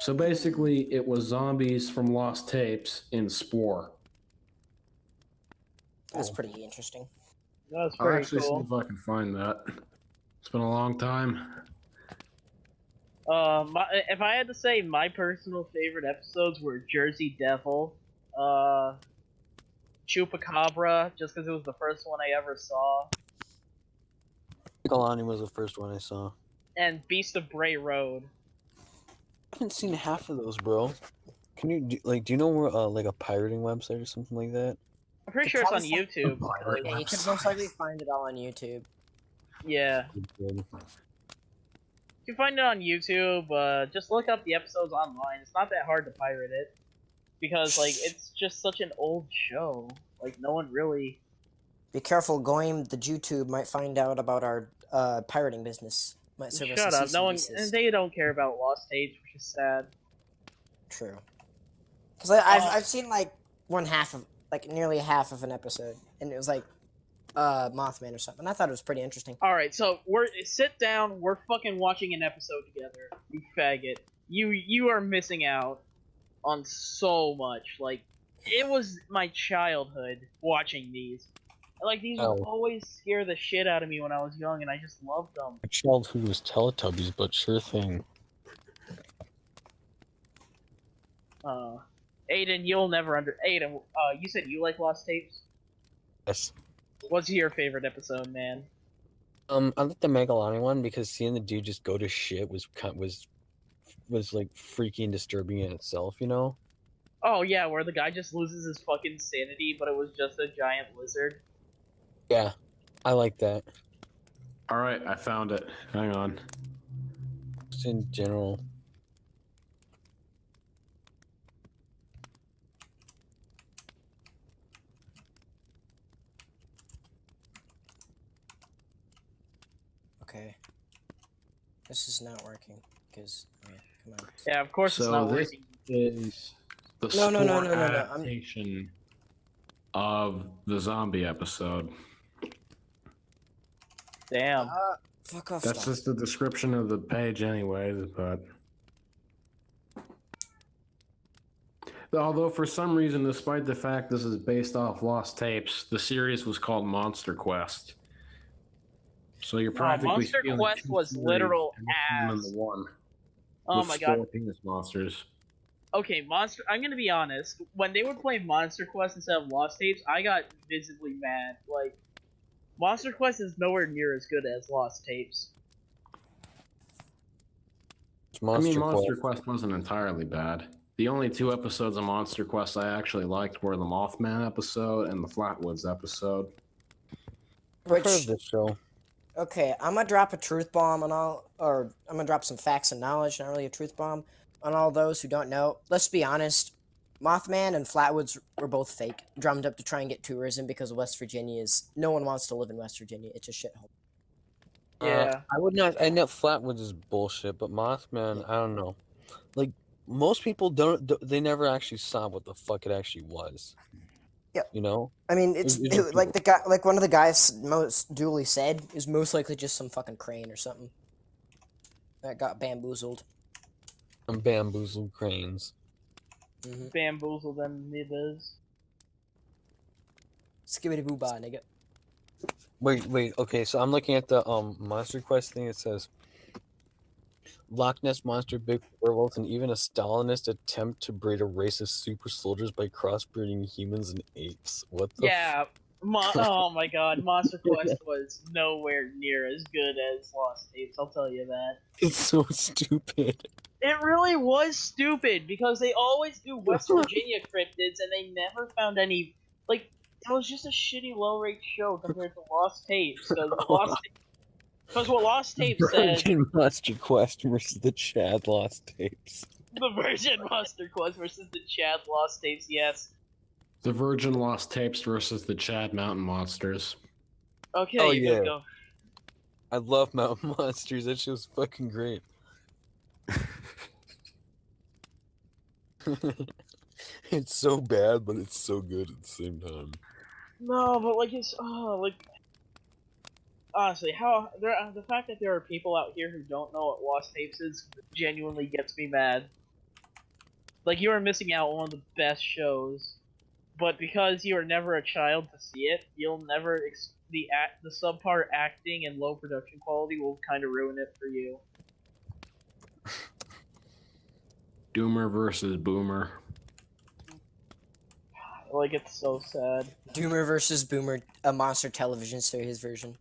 So basically, it was zombies from Lost Tapes in Spore. That's pretty interesting. That's I'll pretty actually see cool. if I can find that. It's been a long time. If I had to say, my personal favorite episodes were Jersey Devil, Chupacabra, just because it was the first one I ever saw, Megalonian was the first one I saw. and Beast of Bray Road. I haven't seen half of those, bro. Can you do you know where like a pirating website or something like that? I'm pretty sure it's on YouTube. Yeah, you can most likely find it all on YouTube. Yeah. If you find it on YouTube, just look up the episodes online. It's not that hard to pirate it. Because, like, it's just such an old show. Like, no one really... Be careful, going the YouTube might find out about our pirating business. Might serve us Shut a up. cease No and one... desist. They don't care about Lost Tapes, which is sad. True. Because I've seen, like, nearly half of an episode. And it was, like, Mothman or something. I thought it was pretty interesting. Alright, so, sit down, we're fucking watching an episode together. You faggot. You are missing out on so much. Like, it was my childhood watching these. Like, these would always scare the shit out of me when I was young, and I just loved them. My childhood was Teletubbies, but sure thing. Aiden, you'll never Aiden, you said you like Lost Tapes? Yes. What's your favorite episode, man? I like the Megalonian one because seeing the dude just go to shit was like freaky and disturbing in itself, you know? Oh yeah, where the guy just loses his fucking sanity, but it was just a giant lizard. Yeah, I like that. All right, I found it. Hang on. Just in general. Okay. This is not working. Because, come on. Yeah, of course it's So not this working. is the No. Spore adaptation of the zombie episode. Damn. Fuck off. That's Stop. just the description of the page anyways, but... Although for some reason, despite the fact this is based off Lost Tapes, the series was called Monster Quest. So you're practically Monster stealing Quest two was series literal and putting them ass. into one. Oh with my god. Spore penis monsters. Okay, I'm gonna be honest. When they would play Monster Quest instead of Lost Tapes, I got visibly mad. Like, Monster Quest is nowhere near as good as Lost Tapes. Monster Quest wasn't entirely bad. The only 2 episodes of Monster Quest I actually liked were the Mothman episode and the Flatwoods episode. I've heard of this show. Okay, I'm gonna drop a truth bomb on all, or I'm gonna drop some facts and knowledge, not really a truth bomb, on all those who don't know. Let's be honest, Mothman and Flatwoods were both fake, drummed up to try and get tourism because West Virginia is, no one wants to live in West Virginia. It's a shithole. Yeah. I would not. I know Flatwoods is bullshit, but Mothman, I don't know. Like most people don't. They never actually saw what the fuck it actually was. Yep. You know? I mean, it's It's just like the guy, like one of the guys most duly said is most likely just some fucking crane or something that got bamboozled. Some bamboozled cranes. Mm-hmm. Bamboozle them niggas. Skibbity boo ba, nigga. Wait. Okay, so I'm looking at the monster quest thing. It says Loch Ness monster, big werewolves, and even a Stalinist attempt to breed a race of super soldiers by crossbreeding humans and apes. What the? Yeah. Oh my god, Monster Quest was nowhere near as good as Lost Tapes, I'll tell you that. It's so stupid. It really was stupid because they always do West Virginia cryptids and they never found any. Like, it was just a shitty low rate show compared to Lost Tapes. Because what Lost Tapes said. Virgin Monster Quest versus the Chad Lost Tapes. The Virgin Monster Quest versus the Chad Lost Tapes, yes. The Virgin Lost Tapes versus the Chad Mountain Monsters. Okay, Oh, you yeah. go. I love Mountain Monsters. That show's fucking great. It's so bad, but it's so good at the same time. No, but like it's honestly, the fact that there are people out here who don't know what Lost Tapes is genuinely gets me mad. Like, you are missing out on one of the best shows, but because you are never a child to see it, you'll never the subpar acting and low production quality will kind of ruin it for you. Doomer versus Boomer. Like, it's so sad. Doomer versus Boomer, a monster television series version.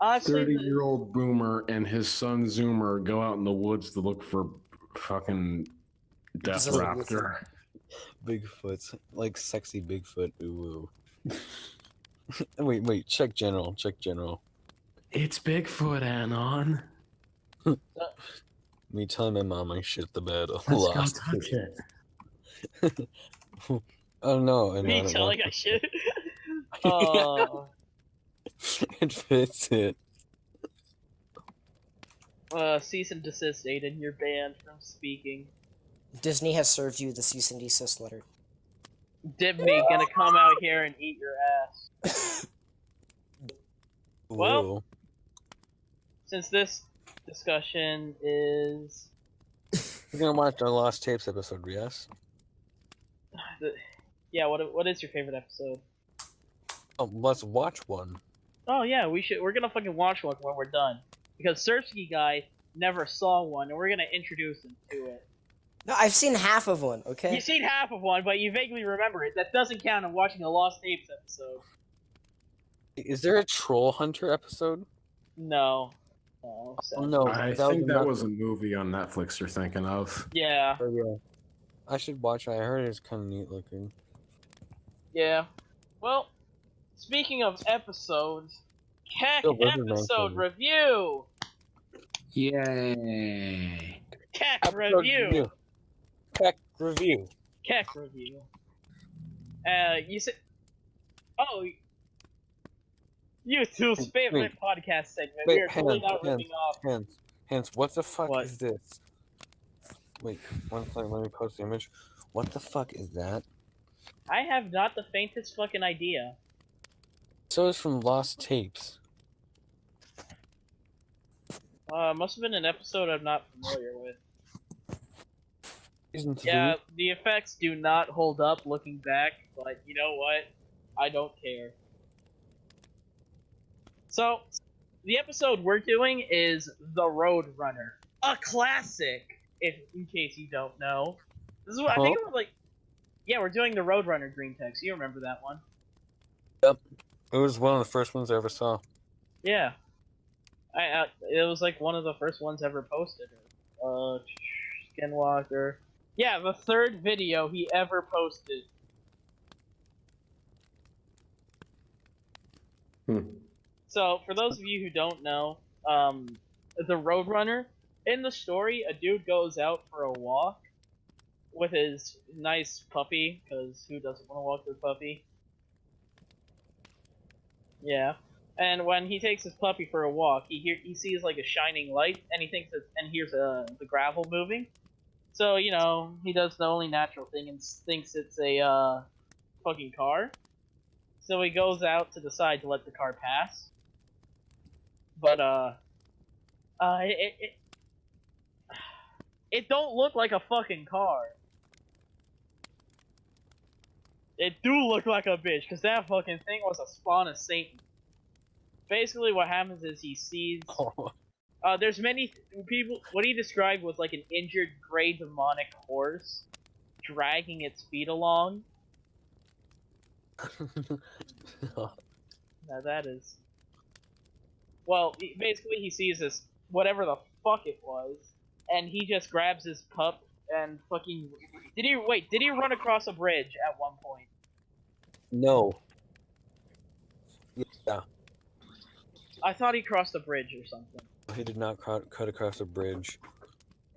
Honestly, 30-year-old Boomer and his son Zoomer go out in the woods to look for fucking Death This is a Raptor. Bigfoot's like sexy Bigfoot. Ooh. Wait. Check general. It's Bigfoot, Anon. Me telling my mom I shit the bed a Let's go lot. touch it. Oh no! And me telling I should. Oh. It fits it. Cease and desist, Aiden. You're banned from speaking. Disney has served you the cease and desist letter. Dibney gonna come out here and eat your ass. Well, Whoa. since this discussion is... We're gonna watch our Lost Tapes episode, yes? Yeah, what is your favorite episode? Oh, let's watch one. Oh yeah, we're gonna fucking watch one when we're done. Because Searchkey Guy never saw one, and we're gonna introduce him to it. No, I've seen half of one, okay? You've seen half of one, but you vaguely remember it. That doesn't count in watching a Lost Tapes episode. Is there a Troll Hunter episode? No. Oh, Oh, no. I think that was a movie on Netflix you're thinking of. Yeah. Oh, yeah. I should watch it. I heard it's kind of neat looking. Yeah. Well, speaking of episodes, Keque Still Riverman episode thing. review! Yay. Keque Episode review! Keque review. Keque review. You said... Oh, YouTube's favorite podcast segment. We are totally not ripping off. Hands, what the fuck What? is this? Wait, one second, let me post the image. What the fuck is that? I have not the faintest fucking idea. So it's from Lost Tapes. Must have been an episode I'm not familiar with. Season 3? Yeah, the effects do not hold up looking back, but you know what? I don't care. So, the episode we're doing is The Road Runner, a classic. In case you don't know, this is what I think it was like. Yeah, we're doing The Road Runner Green Text. You remember that one? Yep. It was one of the first ones I ever saw. Yeah. It was like one of the first ones ever posted. Skinwalker. Yeah, the third video he ever posted. So, for those of you who don't know, the Roadrunner, in the story, a dude goes out for a walk with his nice puppy, because who doesn't want to walk their puppy? Yeah. And when he takes his puppy for a walk, he sees like a shining light, and he thinks and hears the gravel moving. So, he does the only natural thing and thinks it's a fucking car. So he goes out to the side to let the car pass. But it don't look like a fucking car. It do look like a bitch, because that fucking thing was a spawn of Satan. Basically, what happens is he sees... there's many people... What he described was like an injured gray demonic horse dragging its feet along. Now that is... Well, basically he sees this, whatever the fuck it was, and he just grabs his pup and fucking... Did he run across a bridge at one point? No. Yeah. I thought he crossed a bridge or something. He did not cut across a bridge.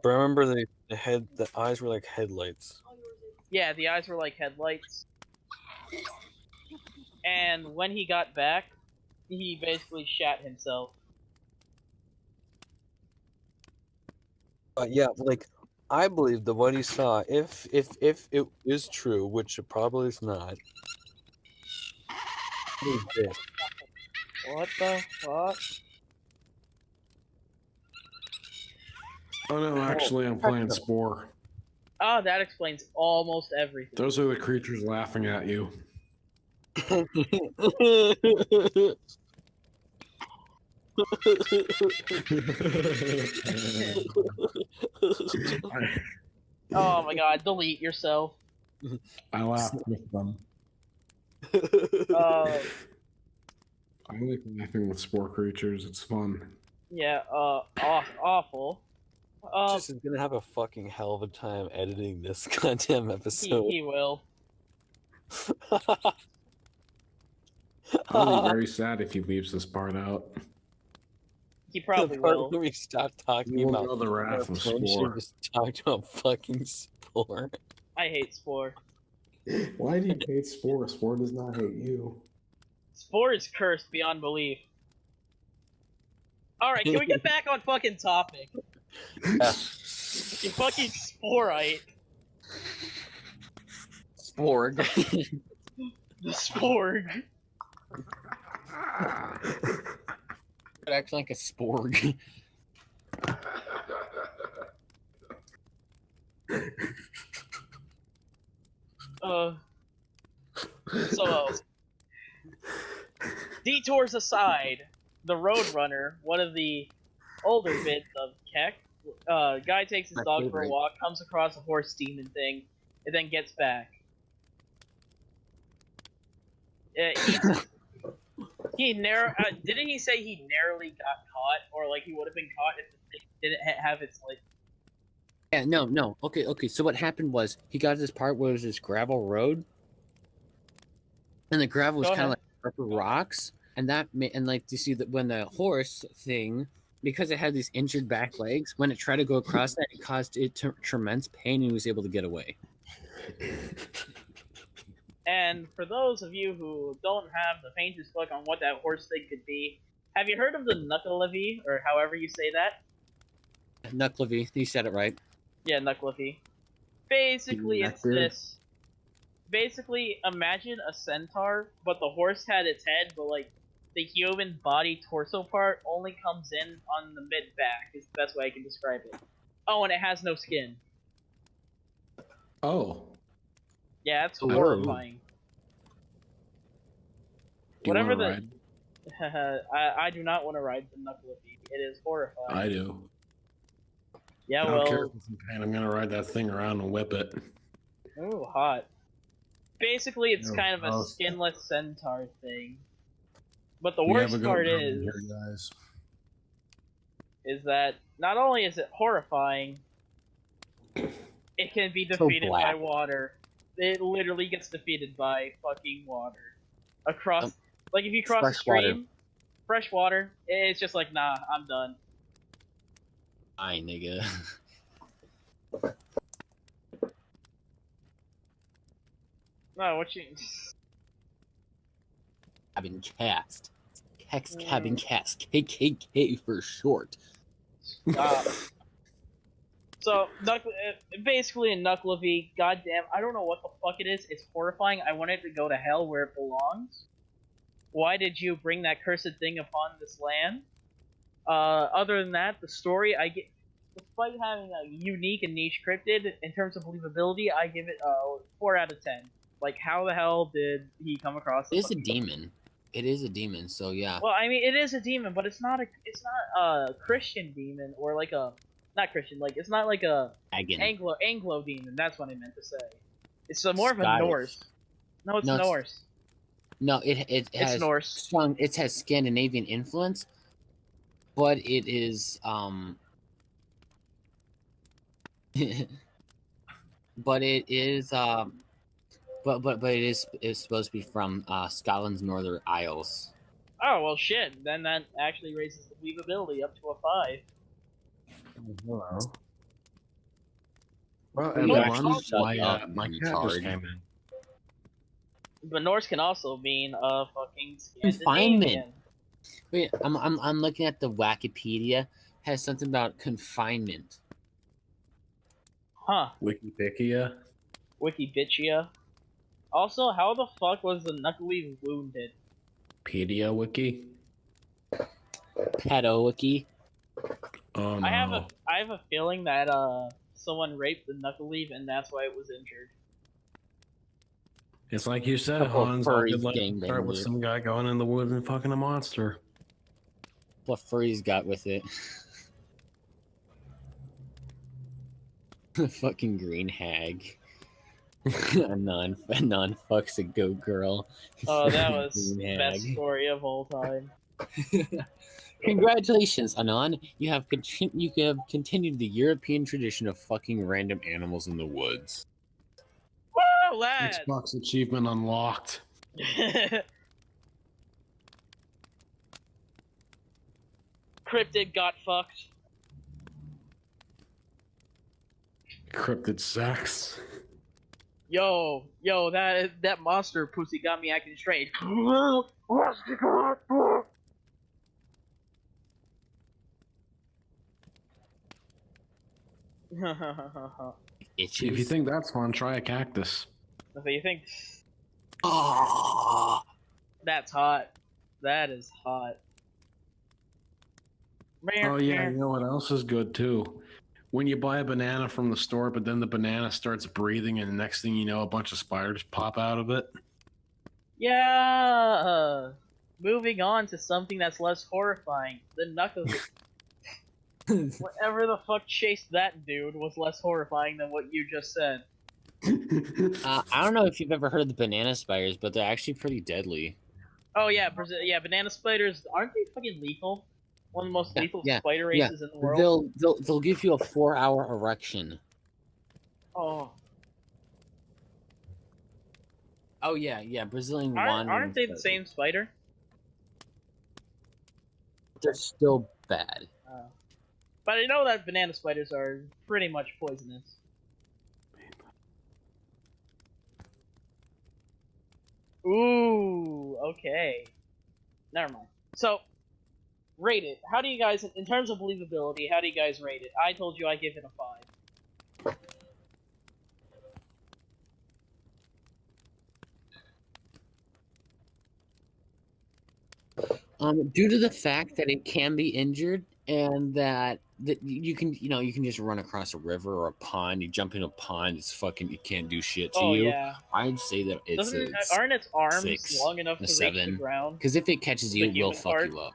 But I remember the eyes were like headlights. Yeah, the eyes were like headlights. And when he got back, he basically shat himself. Yeah, like I believe that what he saw, if it is true, which it probably is not, is this. What the fuck? Oh no, actually, I'm playing Spore. Oh, that explains almost everything. Those are the creatures laughing at you. Oh my god, delete yourself. I laughed with them. Uh, I like laughing with Spore creatures. It's fun. yeah, awful. Just is gonna have a fucking hell of a time editing this goddamn episode. He will. I'll be very sad if he leaves this part out. He probably The part will. where we stop talking You won't about know the wrath of friendship, Spore. just talk about fucking Spore. I hate Spore. Why do you hate Spore? Spore does not hate you. Spore is cursed beyond belief. Alright, can we get back on fucking topic? Yeah. You fucking Sporite. Sporg. The Sporg. It acts like a sporg. So, detours aside, the Roadrunner, one of the older bits of Keque, guy takes his My dog for a favorite. walk, comes across a horse demon thing, and then gets back. Didn't he say he narrowly got caught, or like he would have been caught if the thing didn't have its like? Yeah, no. Okay. So what happened was he got to this part where it was this gravel road, and the gravel was Go kind of ahead. like purple rocks, and like you see that when the horse thing, because it had these injured back legs, when it tried to go across that, it caused it tremendous pain, and he was able to get away. And for those of you who don't have the faintest look on what that horse thing could be, have you heard of the Knucklevy, or however you say that? Knucklevy, you said it right. Yeah, Knucklevy. Basically, it's Neckbeard? this. Basically, imagine a centaur, but the horse had its head, but like the human body torso part only comes in on the mid back. Is the best way I can describe it. Oh, and it has no skin. Oh. Yeah, that's Oh. horrifying. Do you Whatever want to the- ride? I do not want to ride the Knucklevy. It is horrifying. I do. Yeah, I don't care well, if it's in pain. I'm gonna ride that thing around and whip it. ooh, hot. Basically, it's Oh, kind of a gross. skinless centaur thing. But the We have worst a good part time is here, guys. that not only is it horrifying, it can be So defeated by black. water. It literally gets defeated by fucking water. Across, like if you cross a fresh water. stream, fresh water, it's just like, nah, I'm done. Aye, nigga. No, what you? Kabinkast. Kabinkast. KKK for short. Stop. So, basically in Nucleavy, goddamn, I don't know what the fuck it is. It's horrifying. I want it to go to hell where it belongs. Why did you bring that cursed thing upon this land? Other than that, the story, despite having a unique and niche cryptid, in terms of believability, I give it a 4 out of 10. Like, how the hell did he come across? It's a demon. It is a demon, so yeah. Well, I mean, it is a demon, but it's not a Christian demon or like a not Christian. Like, it's not like a Anglo demon. That's what I meant to say. It's more of a Scottish. Norse. No, it's Norse. No, it has Norse. strong. It has Scandinavian influence, but it is but it is but it is supposed to be from Scotland's Northern Isles. Oh well, shit. Then that actually raises the believability up to a 5. Hello. Well, You everyone, actually shut up, my you cat just retard. came in. But Norse can also mean fucking Confinement. Scandinavian. Wait, I'm looking at the Wikipedia. Has something about confinement. Huh. Wikipedia. Wikibitchia. Also, how the fuck was the Nucleave wounded? Pedia wiki. Pedo wiki. Oh no. I have a feeling that someone raped the Nucleave and that's why it was injured. It's like you said, Couple of Hans. I furries could like gangbanged start with it. some guy going in the woods and fucking a monster. What furries got with it? Fucking green hag. a non fucks a goat girl. Oh, that was Green the best hag. story of all time. Congratulations, Anon. You have continued the European tradition of fucking random animals in the woods. Whoa, lad! Xbox achievement unlocked. Cryptid got fucked. Cryptid sex. Yo, that monster pussy got me acting strange. Itches. If you think that's fun, try a cactus. So you think Oh, that's hot? That is hot. Oh yeah, you know what else is good too? When you buy a banana from the store, but then the banana starts breathing, and the next thing you know, a bunch of spiders pop out of it. Yeah. Moving on to something that's less horrifying. The Knuckles. Whatever the fuck chased that dude was less horrifying than what you just said. I don't know if you've ever heard of the banana spiders, but they're actually pretty deadly. Oh yeah, banana spiders aren't they fucking lethal? One of the most lethal spider races in the world. They'll give you a 4-hour erection. Oh, yeah, Brazilian aren't they the same spider? They're still bad. But I know that banana spiders are pretty much poisonous. Ooh, okay. Never mind. So, rate it. How do you guys, in terms of believability, how do you guys rate it? I told you I give it a 5. Due to the fact that it can be injured and that you can just run across a river or a pond, you jump in a pond, it's fucking, it can't do shit to you. Yeah. I'd say that Aren't its arms 6, long enough to reach the 7. ground? Because if it catches you, The it will human fuck part? you up.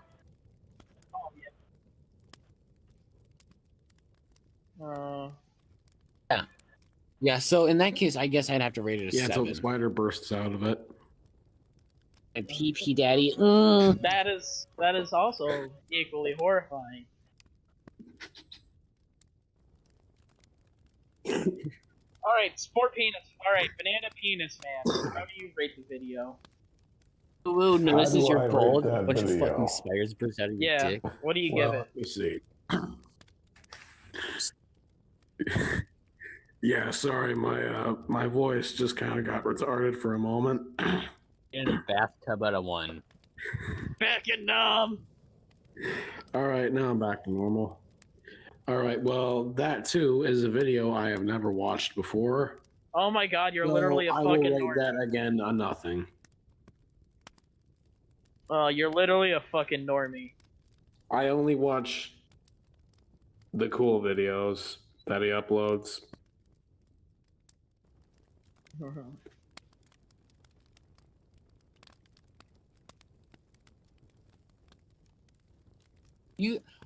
Yeah, so in that case, I guess I'd have to rate it a 7. Until the spider bursts out of it. A pee daddy. That is also equally horrifying. Alright, sport penis. Alright, banana penis man. How do you rate the video? Ooh, no, this How is do your I goal. rate A that bunch of video? fucking spiders burst out of your Yeah, dick. what do you give it? Let me see. Yeah, sorry, my voice just kind of got retarded for a moment. In a bathtub out of 1. Back and numb! All right, now I'm back to normal. All right. Well, that too is a video I have never watched before. Oh my god, you're So literally a I will fucking rate normie. that again a nothing. You're literally a fucking normie. I only watch the cool videos that he uploads.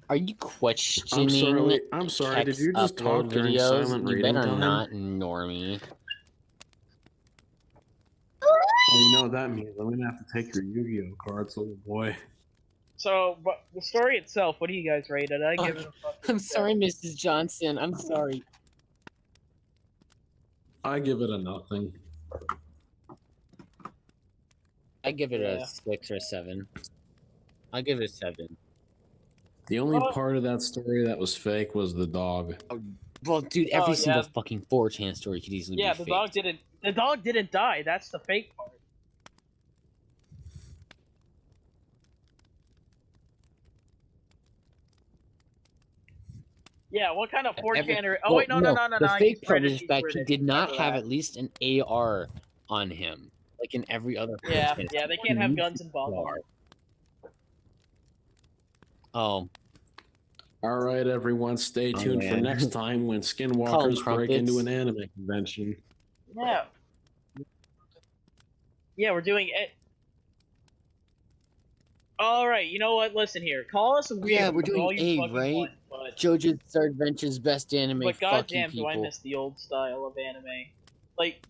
Are you questioning I'm sorry. Did Keques you just talk upload during videos? silent You reading better time? not, normie. Well, you know what that means. I'm gonna have to take your Yu-Gi-Oh cards, little boy. So, but the story itself, what do you guys rate it? I give it a fucking I'm sorry, 7. Mrs. Johnson. I'm sorry. I give it a nothing. I give it Yeah. a 6 or a 7. I'll give it a 7. The only Oh. part of that story that was fake was the dog. Well, dude, every Oh, single yeah. fucking 4chan story could easily Yeah, be the faked. dog didn't. The dog didn't die. That's the fake part. Yeah, what kind of 4chaner? Oh wait, no. The fake He's part British. is He's that British. he did not Remember have that. at least an AR on him, like in every other. Yeah, 4chan yeah, they story. can't have He guns involved. AR. Oh, All right, everyone, stay tuned for man. next time when Call 'em skinwalkers break into crumpets. an anime convention. Yeah. Yeah, we're doing it. All right, you know what? Listen here. Call us a weird. Yeah, we're doing all you A, fucking right? want, but JoJo's Bizarre Adventure's best anime. but Fucking goddamn, do I people. miss the old style of anime? Like,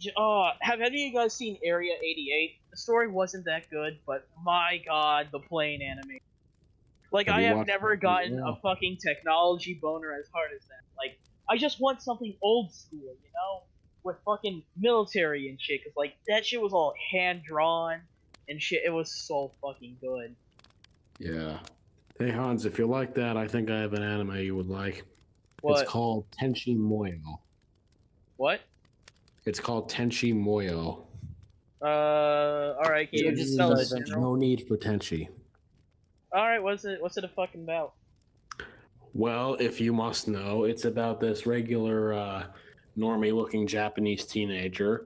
have any of you guys seen Area 88? The story wasn't that good, but my god, the plane anime. Like, Have I you have watched never it? gotten Yeah. a fucking technology boner as hard as that. Like, I just want something old school, you know? With fucking military and shit, cause like, that shit was all hand-drawn and shit, it was so fucking good. Yeah. Hey, Hans, if you like that, I think I have an anime you would like. What? It's called Tenchi Moyo. What? It's called Tenchi Moyo. Alright, can you JoJo's spell Bizarre it in Adventure. general? No need for Tenchi. Alright, what's it a fucking about? Well, if you must know, it's about this regular, normie-looking Japanese teenager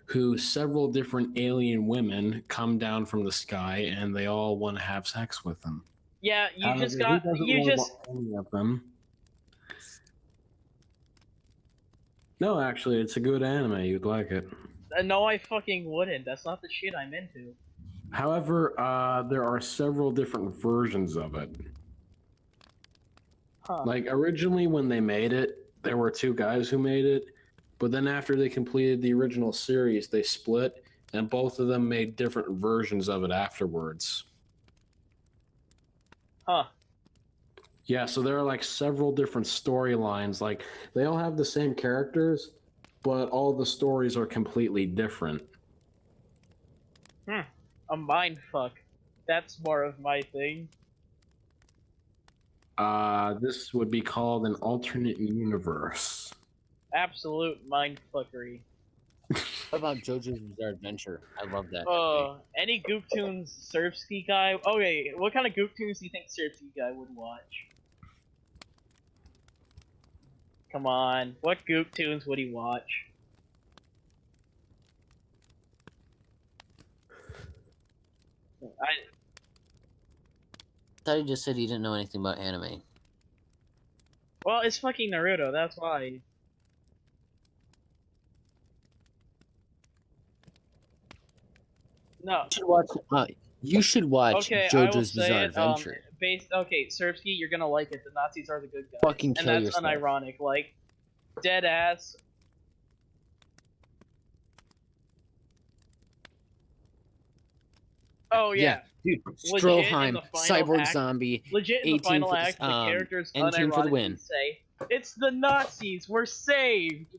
who several different alien women come down from the sky and they all want to have sex with him. Yeah, you However, just he got doesn't you really just want any of them. No, actually, it's a good anime. You'd like it. no, I fucking wouldn't. That's not the shit I'm into. However, there are several different versions of it. Huh. Like, originally when they made it, there were two guys who made it, but then after they completed the original series, they split, and both of them made different versions of it afterwards. Huh. Yeah, so there are like several different storylines. Like, they all have the same characters, but all the stories are completely different. A mind fuck. That's more of my thing. This would be called an alternate universe. Absolute mind fuckery. What about JoJo's Bizarre Adventure? I love that. Any Goop Tunes Surfski guy? Okay, what kind of Goop Tunes do you think Surfski guy would watch? Come on, what Goop Tunes would he watch? I thought he just said he didn't know anything about anime. Well, it's fucking Naruto, that's why. No. You should watch Okay, I will JoJo's say Bizarre it. Adventure. Okay, Serbsky, you're gonna like it. The Nazis are the good guys, Fucking and kill that's yourself. unironic. Like, dead ass. Oh yeah, dude. Legit in Stroheim, the final Cyborg act- Zombie, legit in the 18 final for- act. The characters N-Tune for the unironically win. say, "It's the Nazis. We're saved."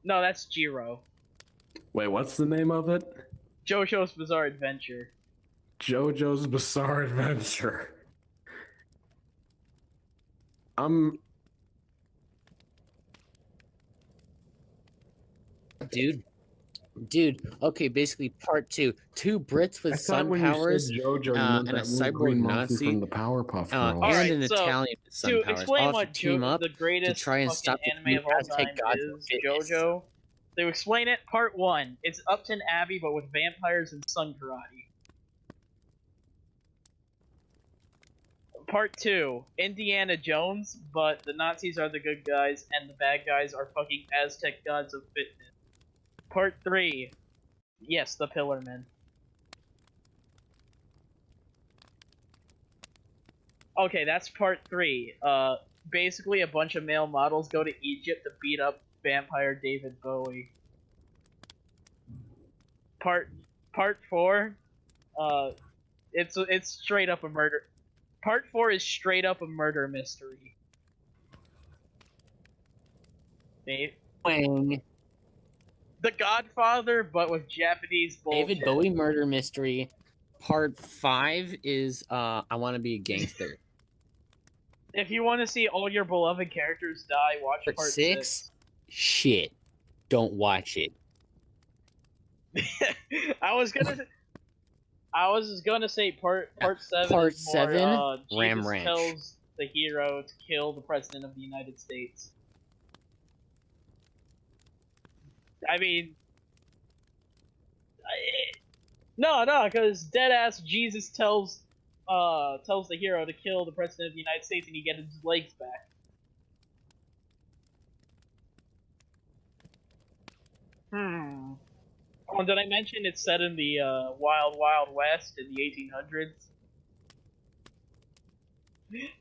No, that's Jiro. Wait, what's the name of it? JoJo's Bizarre Adventure. JoJo's Bizarre Adventure. Dude, Dude, okay, basically part two. Two Brits with I sun thought when powers, you said JoJo, you meant and a that little cyborg green monkey Nazi, from the Powerpuff Girls. All and right, an so Italian with sun to powers. explain All have what to team up the to greatest try and fucking stop the anime new of all Aztec time gods of is, fitness. JoJo. To explain it, part 1, it's Upton Abbey but with vampires and sun karate. Part 2, Indiana Jones, but the Nazis are the good guys and the bad guys are fucking Aztec gods of fitness. Part 3, yes, the Pillarmen. Okay, that's part 3. Basically a bunch of male models go to Egypt to beat up vampire David Bowie. Part 4, it's straight up a murder. Part 4 is straight up a murder mystery. Dave? Wang. The Godfather, but with Japanese bullshit. David Bowie murder mystery. Part 5 is I Want to Be a Gangster. If you want to see all your beloved characters die, watch Part part 6, shit. Don't watch it. 6. I was gonna say part 7. Part is more, 7, Ram Jesus Ranch. tells the hero to kill the president of the United States. I mean, no, because deadass Jesus tells the hero to kill the president of the United States, and he gets his legs back. Oh, did I mention it's set in the Wild Wild West in the 1800s?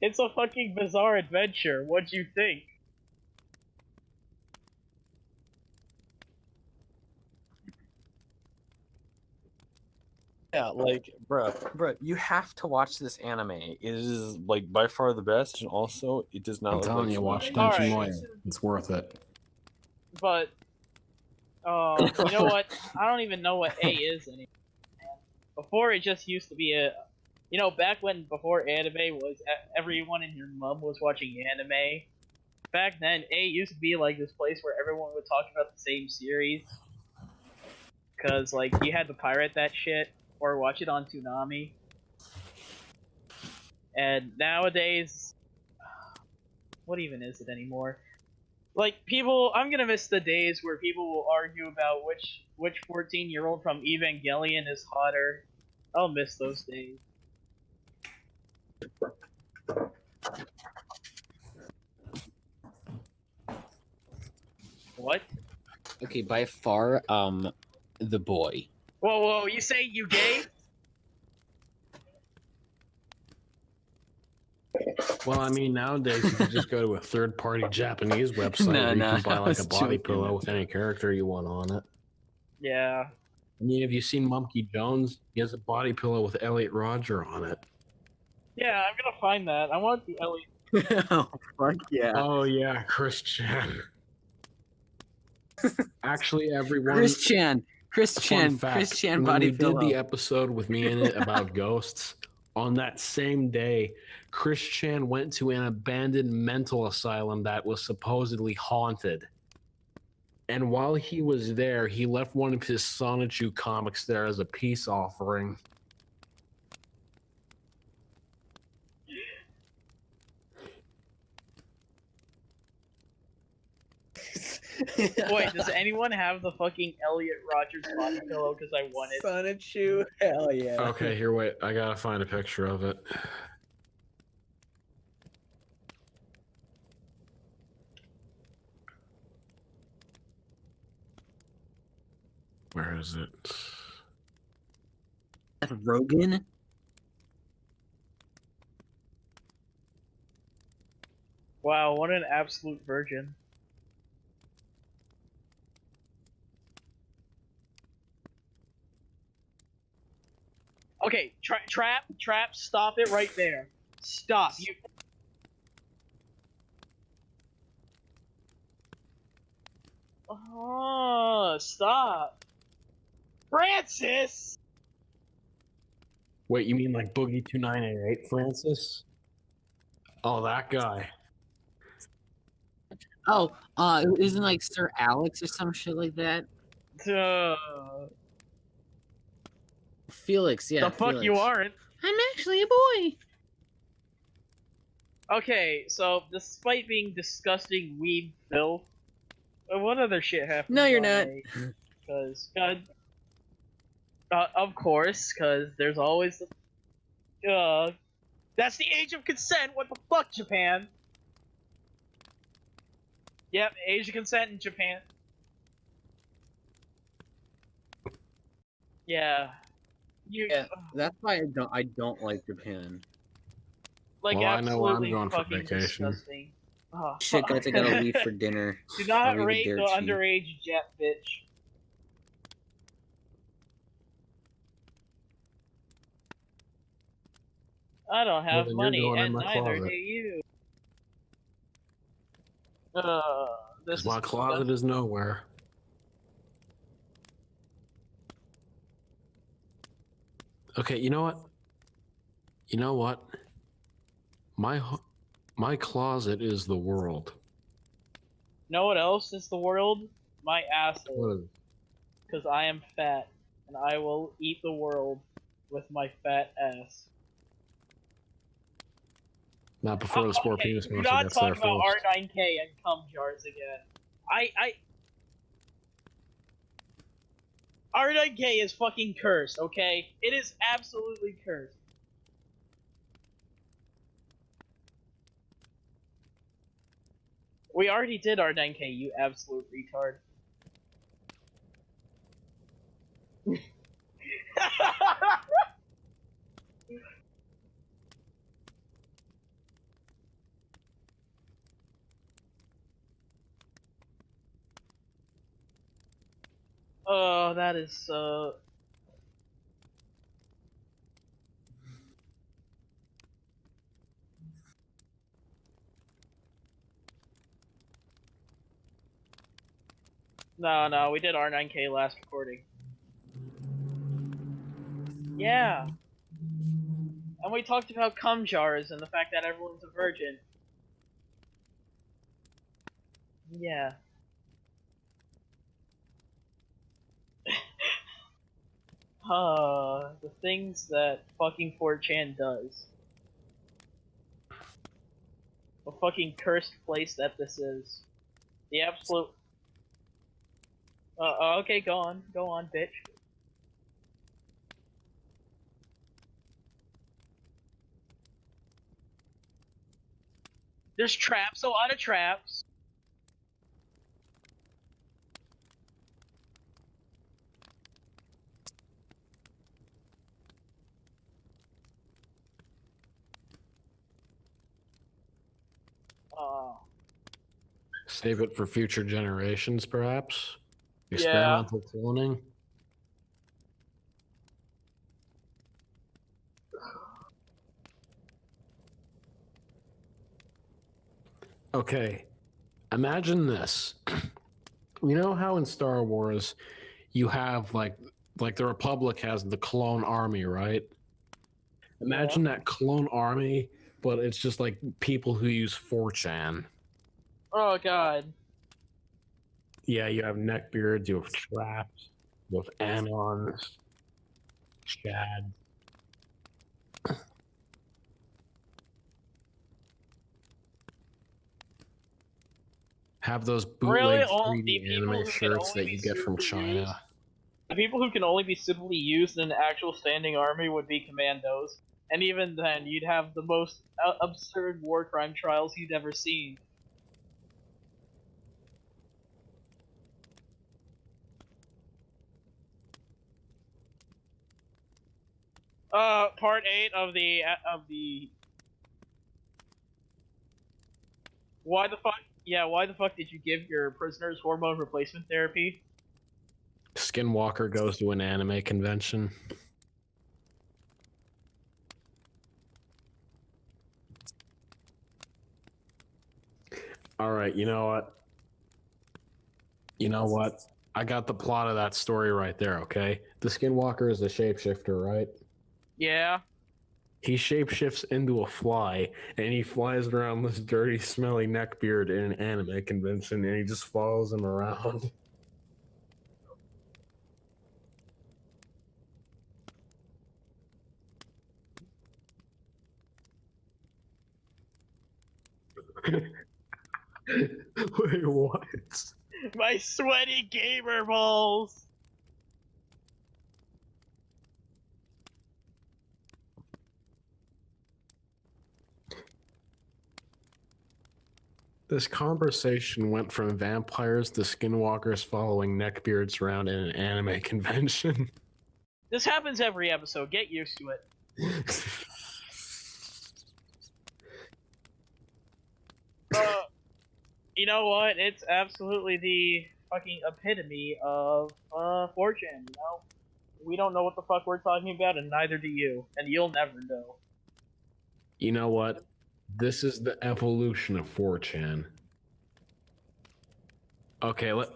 It's a fucking bizarre adventure. What'd you think? Yeah, like, bruh, you have to watch this anime. It is like by far the best, and also it does not I'm look telling like you, watch Flash. Tenchi Alright. Moya. It's worth it. But you know what? I don't even know what A is anymore. Before it just used to be back when before anime was everyone and your mom was watching anime. Back then, A used to be like this place where everyone would talk about the same series. Cause like you had to pirate that shit or watch it on Toonami. And nowadays, what even is it anymore? Like I'm gonna miss the days where people will argue about which 14-year-old from Evangelion is hotter. I'll miss those days. What? Okay, by far, the boy. Whoa, you say you gay? Well, I mean, nowadays you can just go to a third-party Japanese website where you can buy I like was a body joking. pillow with any character you want on it. Yeah. I mean, have you seen Monkey Jones? He has a body pillow with Elliot Rodger on it. Yeah, I'm gonna find that. I want the Elliot. Oh, fuck yeah. Oh yeah, Christian. Actually, everyone. Chris Fun Chan fact, body when we pillow. did the episode with me in it about ghosts, on that same day, Chris Chan went to an abandoned mental asylum that was supposedly haunted. And while he was there, he left one of his Sonichu comics there as a peace offering. Wait, does anyone have the fucking Elliot Rodgers body pillow? Because I want it. Sonichu, hell yeah. Okay, here, wait. I gotta find a picture of it. Where is it? Seth Rogen? Wow, what an absolute virgin. Okay, trap, stop it right there. Stop. You. Oh, stop. Francis! Wait, you mean like Boogie 2988, Francis? Oh, that guy. Oh, isn't like Sir Alex or some shit like that? Uh, Felix, yeah. the fuck Felix. you aren't. I'm actually a boy. Okay, so despite being disgusting weed filth, what other shit happens? No, you're not. Because of course, because there's always that's the age of consent. What the fuck, Japan? Yep, age of consent in Japan. Yeah. Yeah, that's why I don't like Japan. Like Well, I know where I'm absolutely going for fucking vacation. disgusting. Oh, Shit, fuck. guys, I gotta leave for dinner. Do not I'll leave it rate there, the Chief. underage jet bitch. I don't have then you're money, going in and my neither closet. do you. This Because my closet is nowhere. Okay, you know what? You know what? My closet is the world. Know what else is the world? My asshole. What is- Because I am fat, and I will eat the world with my fat ass. Not before the sport Okay, penis do monster not gets talk there about first. R9K and cum jars again. R9K is fucking cursed, okay? It is absolutely cursed. We already did R9K, you absolute retard. Oh, that is No, we did R9K last recording. Yeah. And we talked about cum jars and the fact that everyone's a virgin. Yeah. The things that fucking 4chan does. The fucking cursed place that this is. The absolute... okay, go on, bitch. There's traps, a lot of traps. Save it for future generations, perhaps? Yeah. Experimental cloning? Okay, imagine this. You know how in Star Wars you have like the Republic has the clone army, right? Imagine that clone army, but it's just like people who use 4chan. Oh god. Yeah, you have neckbeards, you have traps, you have anons, Chad. Have those bootleg Really, 3D anime shirts that you get from China. The people who can only be suitably used in an actual standing army would be commandos. And even then, you'd have the most absurd war crime trials you'd ever seen. Part 8 of the Why the fuck? Yeah, why the fuck did you give your prisoners hormone replacement therapy? Skinwalker goes to an anime convention. All right, you know what? You know what? I got the plot of that story right there, okay? The Skinwalker is a shapeshifter, right? Yeah. He shapeshifts into a fly, and he flies around this dirty, smelly neckbeard in an anime convention, and he just follows him around. Wait, what? My sweaty gamer balls. This conversation went from vampires to skinwalkers following neckbeards around in an anime convention. This happens every episode. Get used to it. You know what? It's absolutely the fucking epitome of 4chan, you know? We don't know what the fuck we're talking about, and neither do you. And you'll never know. You know what? This is the evolution of 4chan. Okay, let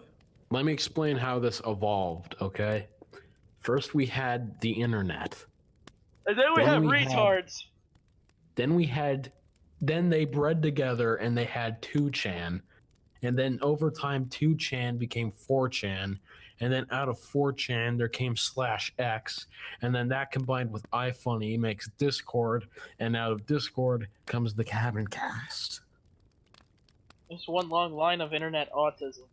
me explain how this evolved, okay? First we had the internet. And then we Then have we had- retards. Then they bred together and they had 2chan. And then over time 2chan became 4chan. And then out of 4chan there came /X. And then that combined with iFunny makes Discord. And out of Discord comes the Kabinkast. It's one long line of internet autism.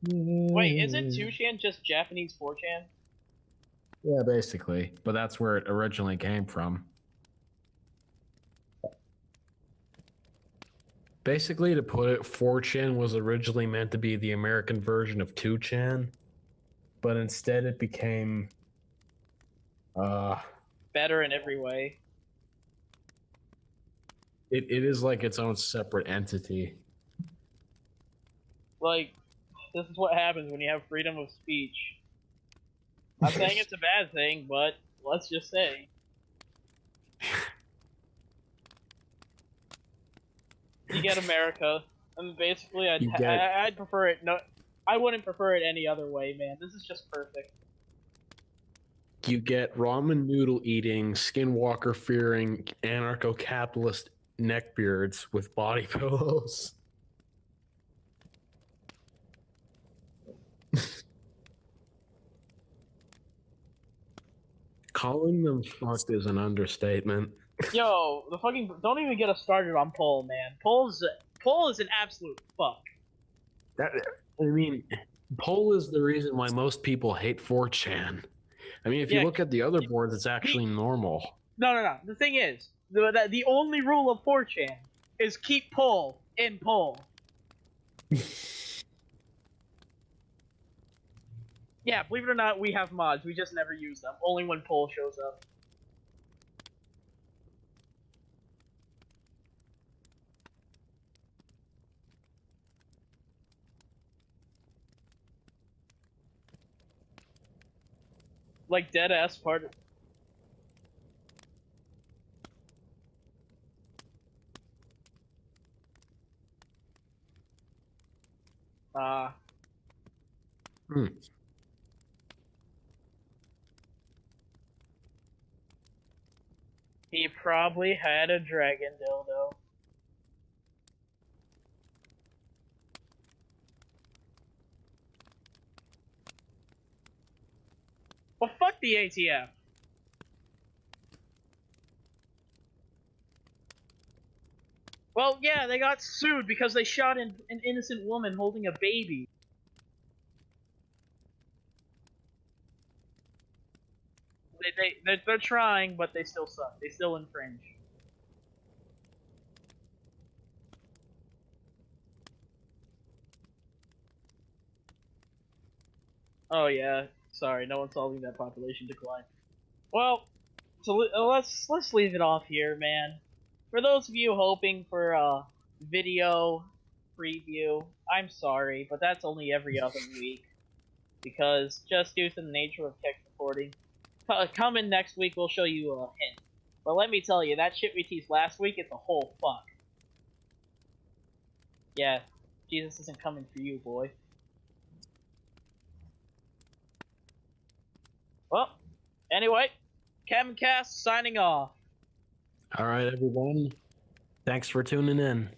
Wait, isn't 2chan just Japanese 4chan? Yeah, basically. But that's where it originally came from. Basically, to put it, 4chan was originally meant to be the American version of 2chan, but instead it became, Better in every way. it is like its own separate entity. Like, this is what happens when you have freedom of speech. I'm saying it's a bad thing, but let's just say. You get America, and basically I'd prefer it. No, I wouldn't prefer it any other way, man. This is just perfect. You get ramen noodle eating, skinwalker fearing, anarcho-capitalist neckbeards with body pillows. Calling them fucked is an understatement. Yo, the fucking don't even get us started on Pole, man. Pole is an absolute fuck. I mean, Pole is the reason why most people hate 4chan. I mean, if you look at the other boards, it's actually normal. No. The thing is, the only rule of 4chan is keep Pole in Pole. Yeah, believe it or not, we have mods. We just never use them. Only when Pole shows up. Like dead ass part. He probably had a dragon dildo. Well, fuck the ATF. Well, yeah, they got sued because they shot an innocent woman holding a baby. They're trying, but they still suck. They still infringe. Oh yeah, sorry, no one's solving that population decline. Well, so let's leave it off here, man. For those of you hoping for a video preview, I'm sorry, but that's only every other week because just due to the nature of text recording. Coming next week, we'll show you a hint. But let me tell you, that shit we teased last week, it's a whole fuck. Yeah, Jesus isn't coming for you, boy. Well, anyway, Kabinkast signing off. All right, everyone. Thanks for tuning in.